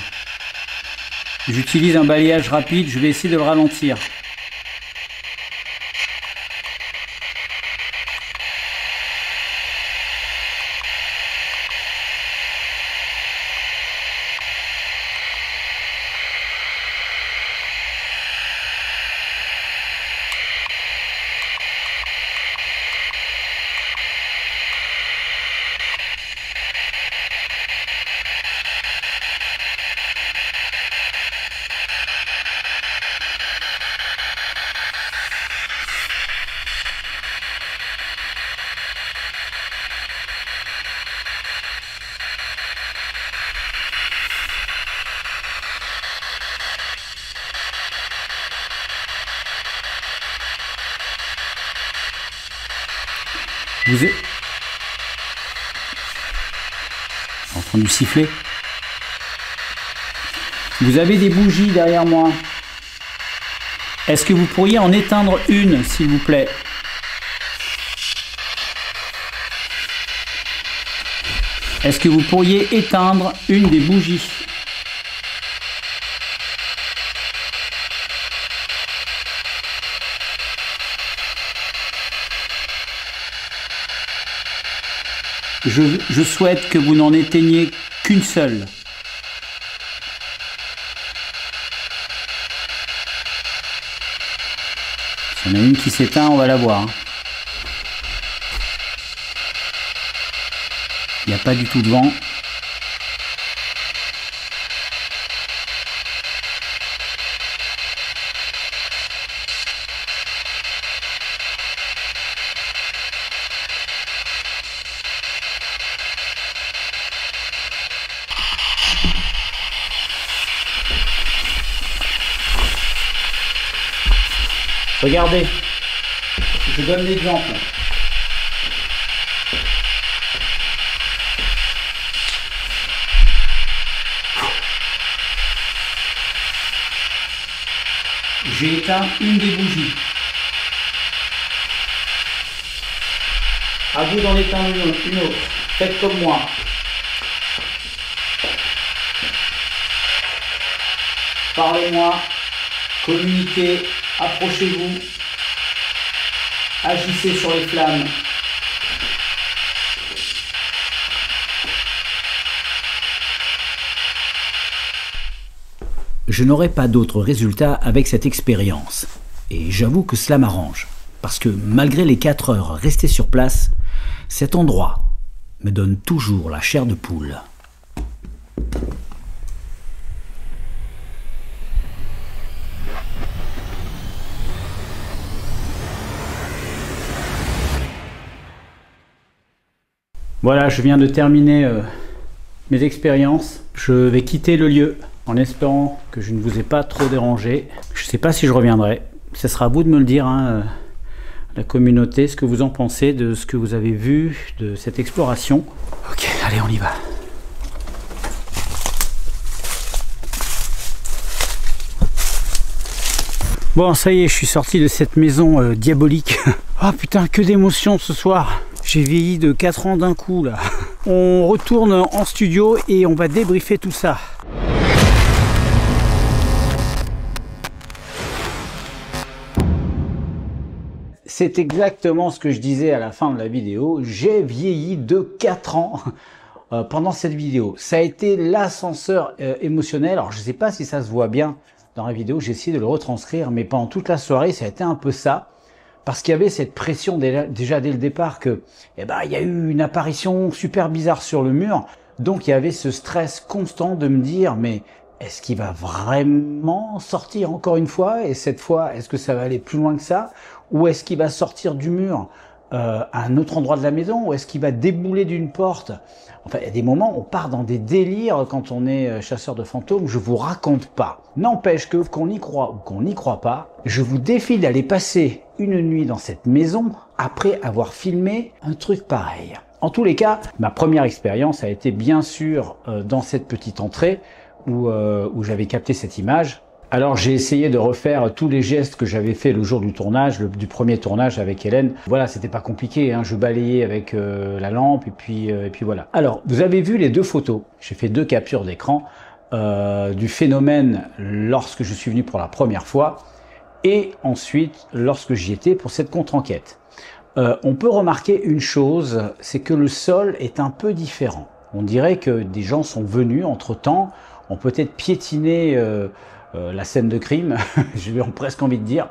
J'utilise un balayage rapide, je vais essayer de le ralentir. Vous êtes en train de siffler. Vous avez des bougies derrière moi. Est-ce que vous pourriez en éteindre une, s'il vous plaît? Est-ce que vous pourriez éteindre une des bougies? Je souhaite que vous n'en éteigniez qu'une seule. S'il y en a une qui s'éteint, on va la voir. Il n'y a pas du tout de vent. Regardez, je donne l'exemple. J'ai éteint une des bougies. À vous d'en éteindre une autre. Faites comme moi. Parlez-moi, communiquez. Approchez-vous, agissez sur les flammes. Je n'aurai pas d'autre résultat avec cette expérience. Et j'avoue que cela m'arrange. Parce que malgré les 4 heures restées sur place, Cet endroit me donne toujours la chair de poule. Voilà, je viens de terminer mes expériences. Je vais quitter le lieu en espérant que je ne vous ai pas trop dérangé. Je ne sais pas si je reviendrai. Ce sera à vous de me le dire, hein, la communauté, ce que vous en pensez de ce que vous avez vu de cette exploration. Ok, allez, on y va. Bon, ça y est, je suis sorti de cette maison diabolique. Oh putain, que d'émotions ce soir. J'ai vieilli de 4 ans d'un coup là. On retourne en studio et on va débriefer tout ça. C'est exactement ce que je disais à la fin de la vidéo. J'ai vieilli de 4 ans pendant cette vidéo. Ça a été l'ascenseur émotionnel. Alors je ne sais pas si ça se voit bien dans la vidéo. J'ai essayé de le retranscrire, mais pendant toute la soirée, ça a été un peu ça. Parce qu'il y avait cette pression déjà dès le départ que, il y a eu une apparition super bizarre sur le mur. Donc il y avait ce stress constant de me dire, mais est-ce qu'il va vraiment sortir encore une fois? Et cette fois, est-ce que ça va aller plus loin que ça? Ou est-ce qu'il va sortir du mur à un autre endroit de la maison? Ou est-ce qu'il va débouler d'une porte? Enfin, il y a des moments où on part dans des délires quand on est chasseur de fantômes, je vous raconte pas. N'empêche que qu'on y croit ou qu'on n'y croit pas, je vous défie d'aller passer une nuit dans cette maison après avoir filmé un truc pareil. En tous les cas, ma première expérience a été bien sûr dans cette petite entrée où j'avais capté cette image. Alors j'ai essayé de refaire tous les gestes que j'avais fait le jour du tournage, du premier tournage avec Hélène. Voilà, c'était pas compliqué, hein. Je balayais avec la lampe et puis voilà. Alors vous avez vu les deux photos. J'ai fait 2 captures d'écran du phénomène lorsque je suis venu pour la première fois et ensuite lorsque j'y étais pour cette contre-enquête. On peut remarquer une chose, c'est que le sol est un peu différent. On dirait que des gens sont venus entre-temps, ont peut-être piétiné la scène de crime, j'ai presque envie de dire.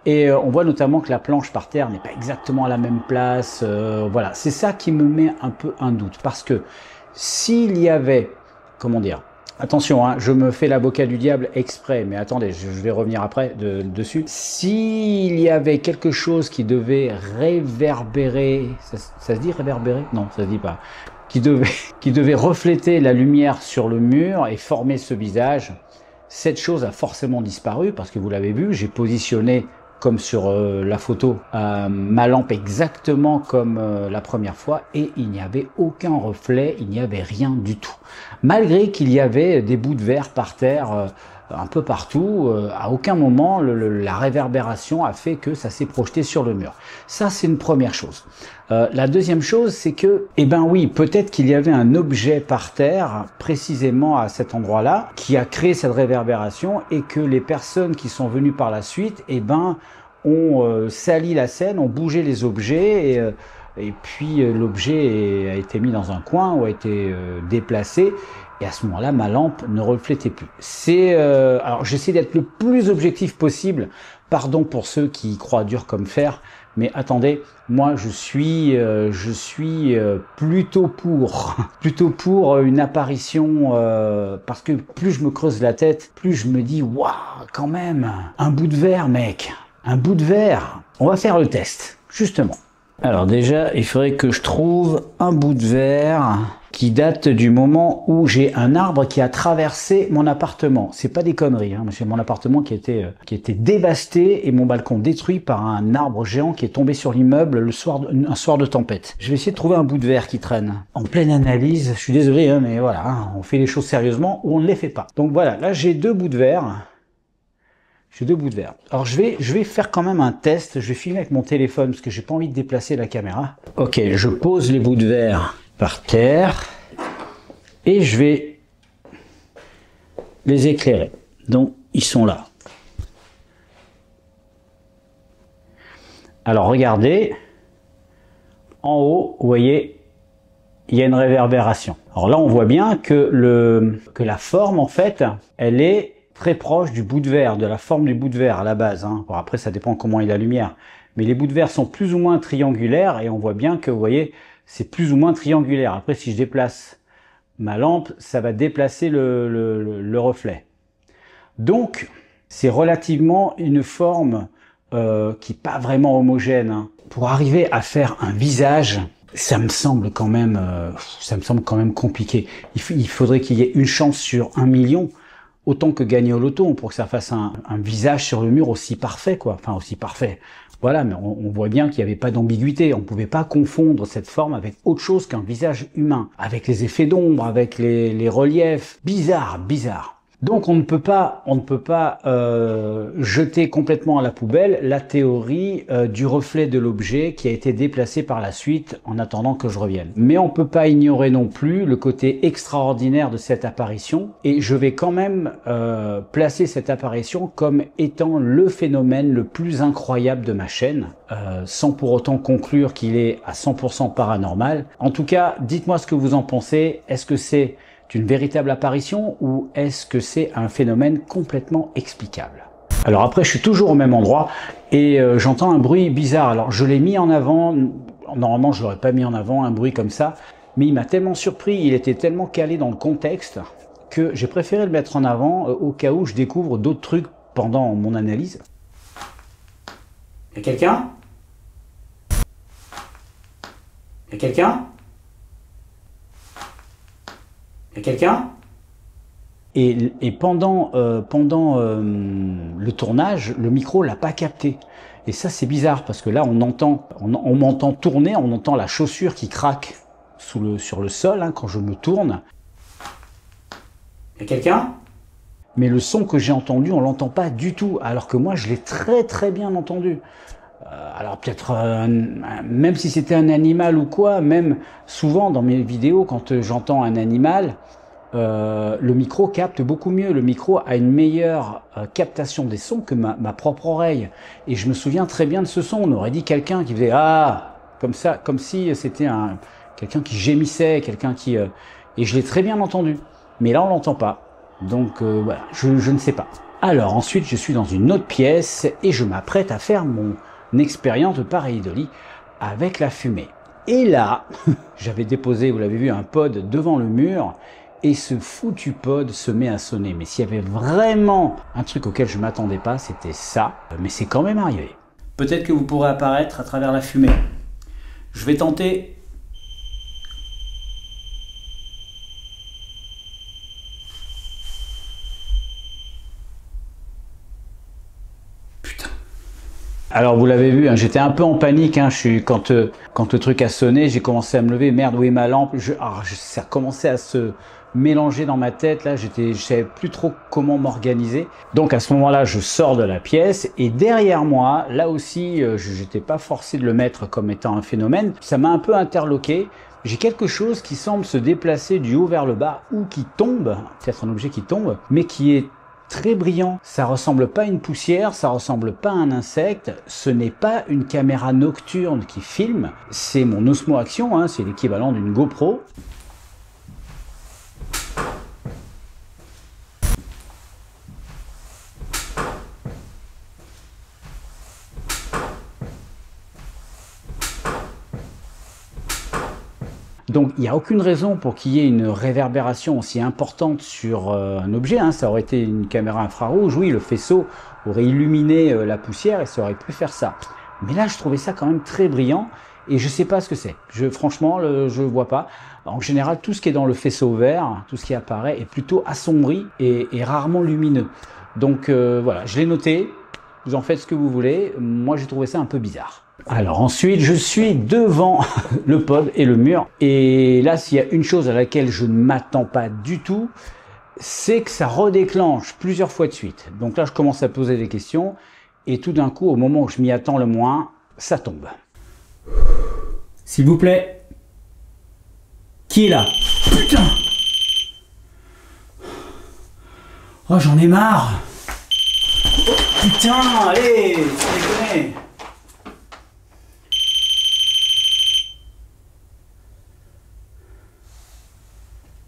Et on voit notamment que la planche par terre n'est pas exactement à la même place. Voilà, c'est ça qui me met un peu un doute. Parce que s'il y avait, comment dire, attention, hein, je me fais l'avocat du diable exprès, mais attendez, je vais revenir après dessus. S'il y avait quelque chose qui devait réverbérer, ça se dit réverbérer? Non, ça se dit pas. Qui devait refléter la lumière sur le mur et former ce visage. Cette chose a forcément disparu parce que vous l'avez vu, j'ai positionné comme sur la photo ma lampe exactement comme la première fois et il n'y avait aucun reflet, il n'y avait rien du tout. Malgré qu'il y avait des bouts de verre par terre un peu partout, à aucun moment la réverbération a fait que ça s'est projeté sur le mur. Ça c'est une première chose. La deuxième chose c'est que, eh ben oui, peut-être qu'il y avait un objet par terre, précisément à cet endroit-là, qui a créé cette réverbération et que les personnes qui sont venues par la suite, eh ben, ont sali la scène, ont bougé les objets et puis l'objet a été mis dans un coin ou a été déplacé. Et à ce moment-là, ma lampe ne reflétait plus. Alors j'essaie d'être le plus objectif possible. Pardon pour ceux qui y croient dur comme fer. Mais attendez, moi je suis plutôt pour une apparition parce que plus je me creuse la tête, plus je me dis waouh, quand même, un bout de verre, mec, un bout de verre. On va faire le test, justement. Alors déjà, il faudrait que je trouve un bout de verre qui date du moment où j'ai un arbre qui a traversé mon appartement. C'est pas des conneries, hein. J'ai mon appartement qui était dévasté et mon balcon détruit par un arbre géant qui est tombé sur l'immeuble un soir de tempête. Je vais essayer de trouver un bout de verre qui traîne. En pleine analyse, je suis désolé, hein, mais voilà, hein, on fait les choses sérieusement ou on ne les fait pas. Donc voilà, là j'ai 2 bouts de verre. J'ai 2 bouts de verre. Alors je vais faire quand même un test. Je vais filmer avec mon téléphone parce que j'ai pas envie de déplacer la caméra. Ok, je pose les bouts de verre par terre et je vais les éclairer. Donc ils sont là. Alors regardez, en haut, vous voyez, il y a une réverbération. Alors là on voit bien que la forme en fait, elle est très proche du bout de verre, de la forme du bout de verre à la base, hein. Bon, après ça dépend comment est la lumière, mais les bouts de verre sont plus ou moins triangulaires et on voit bien que, vous voyez, c'est plus ou moins triangulaire. Après, si je déplace ma lampe, ça va déplacer le reflet. Donc, c'est relativement une forme qui n'est pas vraiment homogène, hein. Pour arriver à faire un visage, ça me semble quand même compliqué. Il faudrait qu'il y ait une chance sur 1 million, autant que gagner au loto, pour que ça fasse un visage sur le mur aussi parfait, quoi. Enfin, aussi parfait. Voilà, mais on voit bien qu'il n'y avait pas d'ambiguïté. On ne pouvait pas confondre cette forme avec autre chose qu'un visage humain, avec les effets d'ombre, avec les reliefs. Bizarre, bizarre. Donc on ne peut pas jeter complètement à la poubelle la théorie du reflet de l'objet qui a été déplacé par la suite en attendant que je revienne. Mais on ne peut pas ignorer non plus le côté extraordinaire de cette apparition, et je vais quand même placer cette apparition comme étant le phénomène le plus incroyable de ma chaîne, sans pour autant conclure qu'il est à 100% paranormal. En tout cas, dites-moi ce que vous en pensez. Est-ce que c'est une véritable apparition ou est-ce que c'est un phénomène complètement explicable? Alors après, je suis toujours au même endroit et j'entends un bruit bizarre. Alors je l'ai mis en avant, normalement je l'aurais pas mis en avant un bruit comme ça, mais il m'a tellement surpris, il était tellement calé dans le contexte que j'ai préféré le mettre en avant au cas où je découvre d'autres trucs pendant mon analyse. Y a quelqu'un? Y a quelqu'un? Y a quelqu'un? Et pendant le tournage, le micro l'a pas capté. Et ça, c'est bizarre parce que là, on m'entend tourner, on entend la chaussure qui craque sur le sol, hein, quand je me tourne. Y a quelqu'un? Mais le son que j'ai entendu, on l'entend pas du tout, alors que moi, je l'ai très très bien entendu. Alors peut-être, même si c'était un animal ou quoi, même souvent dans mes vidéos, quand j'entends un animal, le micro capte beaucoup mieux. Le micro a une meilleure captation des sons que ma propre oreille. Et je me souviens très bien de ce son. On aurait dit quelqu'un qui faisait « Ah !» comme ça, comme si c'était quelqu'un qui gémissait, quelqu'un qui... et je l'ai très bien entendu. Mais là, on l'entend pas. Donc voilà, je ne sais pas. Alors ensuite, je suis dans une autre pièce et je m'apprête à faire mon expérience de pareidolie avec la fumée. Et là, j'avais déposé, vous l'avez vu, un pod devant le mur et ce foutu pod se met à sonner. Mais s'il y avait vraiment un truc auquel je ne m'attendais pas, c'était ça. Mais c'est quand même arrivé. Peut-être que vous pourrez apparaître à travers la fumée. Je vais tenter. Alors vous l'avez vu, hein, j'étais un peu en panique, hein, quand le truc a sonné, j'ai commencé à me lever, merde, où est ma lampe? Ça a commencé à se mélanger dans ma tête, là, je savais plus trop comment m'organiser. Donc à ce moment-là, je sors de la pièce et derrière moi, là aussi, je n'étais pas forcé de le mettre comme étant un phénomène, ça m'a un peu interloqué. J'ai quelque chose qui semble se déplacer du haut vers le bas ou qui tombe, peut-être un objet qui tombe, mais qui est très brillant. Ça ressemble pas à une poussière, ça ressemble pas à un insecte, ce n'est pas une caméra nocturne qui filme, c'est mon Osmo Action, hein, c'est l'équivalent d'une GoPro. Donc il n'y a aucune raison pour qu'il y ait une réverbération aussi importante sur un objet, hein. Ça aurait été une caméra infrarouge, oui, le faisceau aurait illuminé la poussière et ça aurait pu faire ça. Mais là, je trouvais ça quand même très brillant et je sais pas ce que c'est. Franchement, je vois pas. En général, tout ce qui est dans le faisceau vert, tout ce qui apparaît est plutôt assombri et rarement lumineux. Donc voilà, je l'ai noté, vous en faites ce que vous voulez. Moi, j'ai trouvé ça un peu bizarre. Alors ensuite, je suis devant le pod et le mur. Et là, s'il y a une chose à laquelle je ne m'attends pas du tout, c'est que ça redéclenche plusieurs fois de suite. Donc là, je commence à poser des questions. Et tout d'un coup, au moment où je m'y attends le moins, ça tombe. S'il vous plaît. Qui est là? Putain! Oh, j'en ai marre! Oh, putain, allez, ça déconne.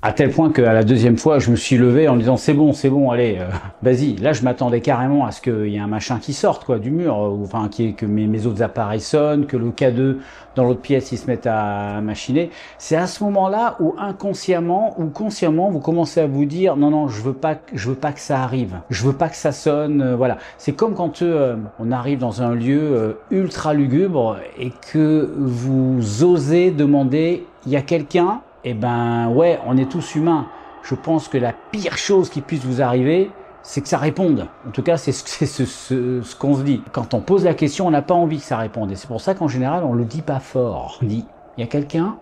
À tel point qu'à la deuxième fois, je me suis levé en me disant c'est bon, allez, vas-y. Là, je m'attendais carrément à ce qu'il y ait un machin qui sorte quoi du mur, ou enfin que mes autres appareils sonnent, que le K2 dans l'autre pièce il se mette à machiner. C'est à ce moment-là où inconsciemment ou consciemment, vous commencez à vous dire non, je veux pas que ça arrive, je veux pas que ça sonne. Voilà, c'est comme quand on arrive dans un lieu ultra lugubre et que vous osez demander il y a quelqu'un. Eh ben ouais, on est tous humains. Je pense que la pire chose qui puisse vous arriver, c'est que ça réponde. En tout cas, c'est ce qu'on se dit. Quand on pose la question, on n'a pas envie que ça réponde. Et c'est pour ça qu'en général, on le dit pas fort. On dit, il y a quelqu'un,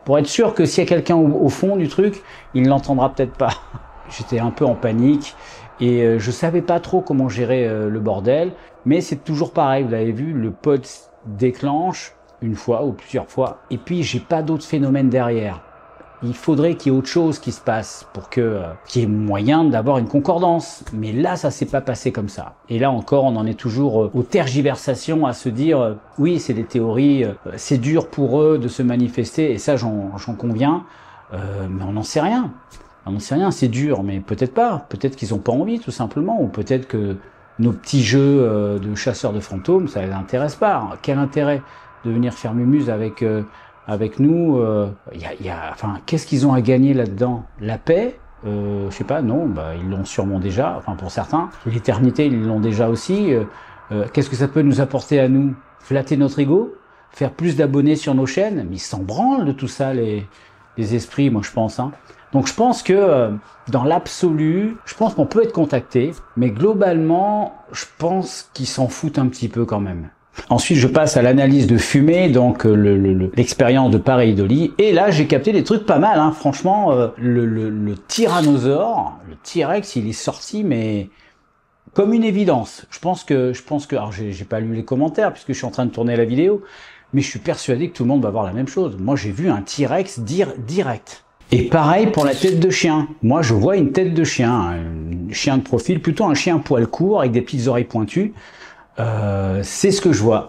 pour être sûr que s'il y a quelqu'un au fond du truc, il l'entendra peut-être pas. J'étais un peu en panique et je savais pas trop comment gérer le bordel. Mais c'est toujours pareil, vous l'avez vu, le pod déclenche une fois ou plusieurs fois. Et puis, j'ai pas d'autres phénomènes derrière. Il faudrait qu'il y ait autre chose qui se passe pour qu'il y ait moyen d'avoir une concordance. Mais là, ça s'est pas passé comme ça. Et là encore, on en est toujours aux tergiversations à se dire oui, c'est des théories, c'est dur pour eux de se manifester, et ça, j'en conviens. Mais on n'en sait rien. On n'en sait rien, c'est dur, mais peut-être pas. Peut-être qu'ils n'ont pas envie, tout simplement. Ou peut-être que nos petits jeux de chasseurs de fantômes, ça les intéresse pas. Quel intérêt de venir faire mumuse avec nous, enfin, qu'est-ce qu'ils ont à gagner là-dedans? La paix? Je sais pas, non, bah, ils l'ont sûrement déjà, enfin pour certains. L'éternité, ils l'ont déjà aussi. Qu'est-ce que ça peut nous apporter à nous? Flatter notre ego? Faire plus d'abonnés sur nos chaînes? Mais ils s'en branlent de tout ça, les esprits, moi je pense. Hein. Donc je pense que dans l'absolu, je pense qu'on peut être contacté, mais globalement, je pense qu'ils s'en foutent un petit peu quand même. Ensuite, je passe à l'analyse de fumée, donc l'expérience de pareidolie. Et là, j'ai capté des trucs pas mal. Hein. Franchement, le tyrannosaure, le T-Rex, il est sorti, mais comme une évidence. Je pense que, alors j'ai pas lu les commentaires puisque je suis en train de tourner la vidéo, mais je suis persuadé que tout le monde va voir la même chose. Moi, j'ai vu un T-Rex direct. Et pareil pour la tête de chien. Moi, je vois une tête de chien, un chien de profil, plutôt un chien poil court avec des petites oreilles pointues. C'est ce que je vois.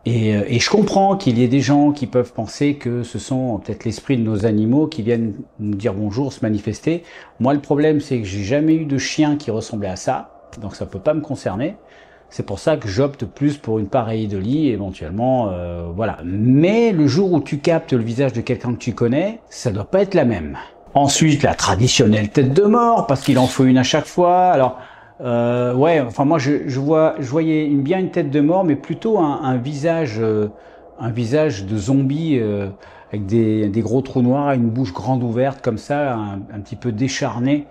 Et je comprends qu'il y ait des gens qui peuvent penser que ce sont peut-être l'esprit de nos animaux qui viennent nous dire bonjour, se manifester. Moi, le problème, c'est que j'ai jamais eu de chien qui ressemblait à ça, donc ça peut pas me concerner. C'est pour ça que j'opte plus pour une pareidolie, éventuellement, voilà. Mais le jour où tu captes le visage de quelqu'un que tu connais, ça doit pas être la même. Ensuite, la traditionnelle tête de mort, parce qu'il en faut une à chaque fois. Alors, ouais, enfin moi je voyais bien une tête de mort, mais plutôt un visage de zombie avec des gros trous noirs, une bouche grande ouverte comme ça, un petit peu décharné.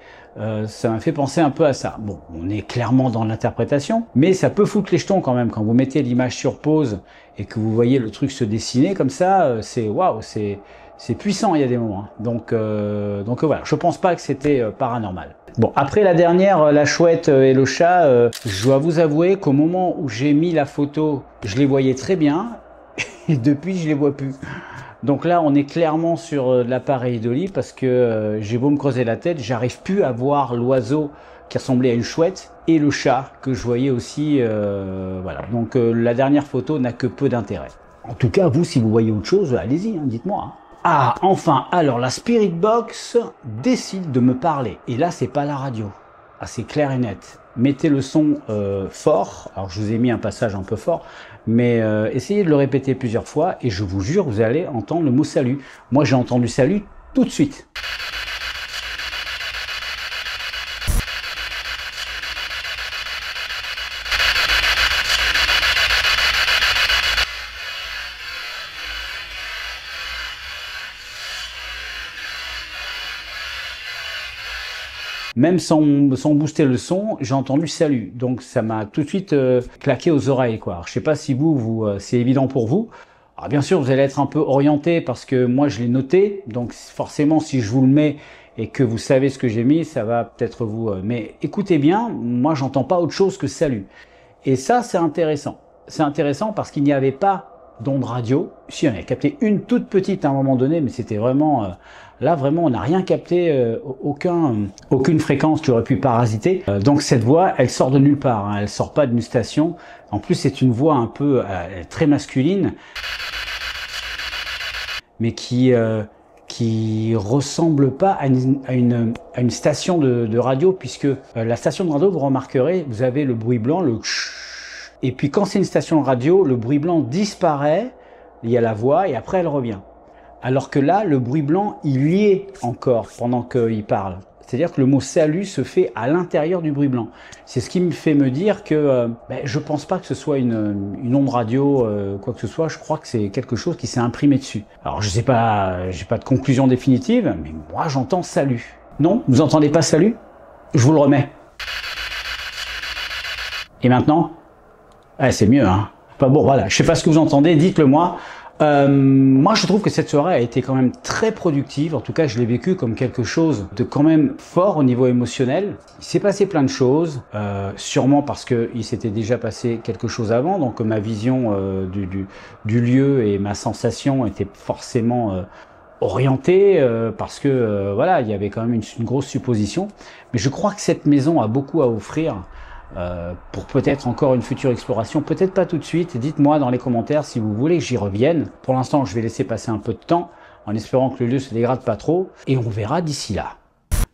Ça m'a fait penser un peu à ça. Bon, on est clairement dans l'interprétation, mais ça peut foutre les jetons quand même quand vous mettez l'image sur pause et que vous voyez le truc se dessiner comme ça. C'est waouh, c'est puissant. Il y a des moments. Donc voilà, je pense pas que c'était paranormal. Bon, après la dernière, la chouette et le chat, je dois vous avouer qu'au moment où j'ai mis la photo, je les voyais très bien, et depuis je les vois plus. Donc là, on est clairement sur de la pareidolie parce que j'ai beau me creuser la tête, j'arrive plus à voir l'oiseau qui ressemblait à une chouette et le chat que je voyais aussi. Voilà. Donc la dernière photo n'a que peu d'intérêt. En tout cas, vous, si vous voyez autre chose, allez-y, hein, dites-moi. Hein. Ah, enfin, alors la Spirit Box décide de me parler. Et là, c'est pas la radio. Ah, c'est clair et net. Mettez le son fort. Alors, je vous ai mis un passage un peu fort. Mais essayez de le répéter plusieurs fois. Et je vous jure, vous allez entendre le mot salut. Moi, j'ai entendu salut tout de suite. Même sans booster le son, j'ai entendu salut. Donc ça m'a tout de suite claqué aux oreilles, quoi. Alors, je sais pas si c'est évident pour vous. Alors bien sûr, vous allez être un peu orienté parce que moi je l'ai noté. Donc forcément, si je vous le mets et que vous savez ce que j'ai mis, ça va peut-être vous... mais écoutez bien, moi j'entends pas autre chose que salut. Et ça, c'est intéressant. C'est intéressant parce qu'il n'y avait pas d'onde radio. Si, on avait capté une toute petite à un moment donné, mais c'était vraiment... là, vraiment, on n'a rien capté, aucune fréquence qui aurait pu parasiter. Donc cette voix, elle sort de nulle part, hein, elle sort pas d'une station. En plus, c'est une voix un peu très masculine, mais qui qui ressemble pas à une station de radio, puisque la station de radio, vous remarquerez, vous avez le bruit blanc, le ch, et puis quand c'est une station de radio, le bruit blanc disparaît, il y a la voix et après elle revient. Alors que là, le bruit blanc, il y est encore pendant qu'il parle. C'est-à-dire que le mot salut se fait à l'intérieur du bruit blanc. C'est ce qui me fait me dire que je pense pas que ce soit une onde radio, quoi que ce soit. Je crois que c'est quelque chose qui s'est imprimé dessus. Alors je sais pas, j'ai pas de conclusion définitive, mais moi j'entends salut. Non, vous entendez pas salut? Je vous le remets. Et maintenant? C'est mieux, hein. Bon, voilà, je sais pas ce que vous entendez, dites-le moi. Moi, je trouve que cette soirée a été quand même très productive. En tout cas, je l'ai vécu comme quelque chose de quand même fort au niveau émotionnel. Il s'est passé plein de choses, sûrement parce qu'il s'était déjà passé quelque chose avant. Donc, ma vision du lieu et ma sensation étaient forcément orientée parce que voilà, il y avait quand même une grosse supposition. Mais je crois que cette maison a beaucoup à offrir. Pour peut-être encore une future exploration, peut-être pas tout de suite. Dites-moi dans les commentaires si vous voulez que j'y revienne. Pour l'instant, je vais laisser passer un peu de temps en espérant que le lieu se dégrade pas trop et on verra d'ici là.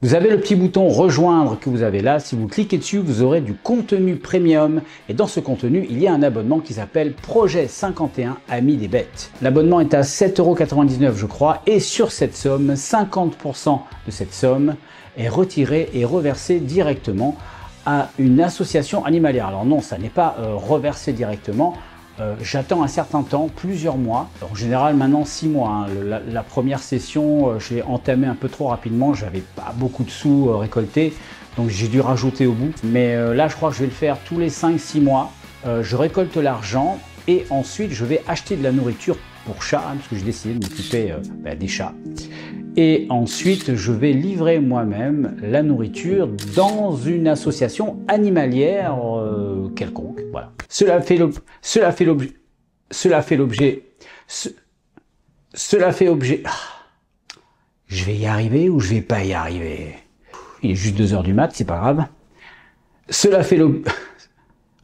Vous avez le petit bouton rejoindre que vous avez là. Si vous cliquez dessus, vous aurez du contenu premium et dans ce contenu, il y a un abonnement qui s'appelle Projet 51 Amis des Bêtes. L'abonnement est à 7,99 € je crois et sur cette somme, 50% de cette somme est retiré et reversé directement à une association animalière. Alors non, ça n'est pas reversé directement. J'attends un certain temps, plusieurs mois. En général, maintenant 6 mois. Hein. La première session, je l'ai entamée un peu trop rapidement. J'avais pas beaucoup de sous récoltés, donc j'ai dû rajouter au bout. Mais là, je crois que je vais le faire tous les 5-6 mois. Je récolte l'argent et ensuite, je vais acheter de la nourriture pour chats, hein, parce que j'ai décidé de m'occuper des chats. Et ensuite, je vais livrer moi-même la nourriture dans une association animalière quelconque. Voilà. Cela fait objet. Je vais y arriver ou je vais pas y arriver? Il est juste 2 h du mat, c'est pas grave. Cela fait l'objet.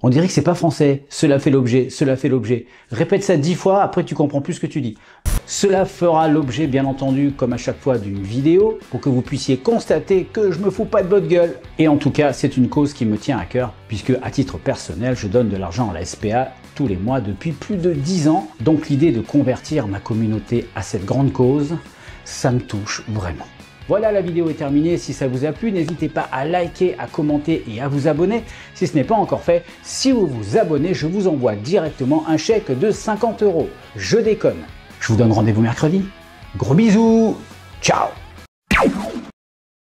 On dirait que c'est pas français. Cela fait l'objet, cela fait l'objet. Répète ça 10 fois, après tu comprends plus ce que tu dis. Cela fera l'objet, bien entendu, comme à chaque fois, d'une vidéo pour que vous puissiez constater que je me fous pas de votre gueule. Et en tout cas, c'est une cause qui me tient à cœur puisque, à titre personnel, je donne de l'argent à la SPA tous les mois depuis plus de 10 ans. Donc l'idée de convertir ma communauté à cette grande cause, ça me touche vraiment. Voilà, la vidéo est terminée. Si ça vous a plu, n'hésitez pas à liker, à commenter et à vous abonner. Si ce n'est pas encore fait, si vous vous abonnez, je vous envoie directement un chèque de 50 €. Je déconne. Je vous donne rendez-vous mercredi. Gros bisous. Ciao.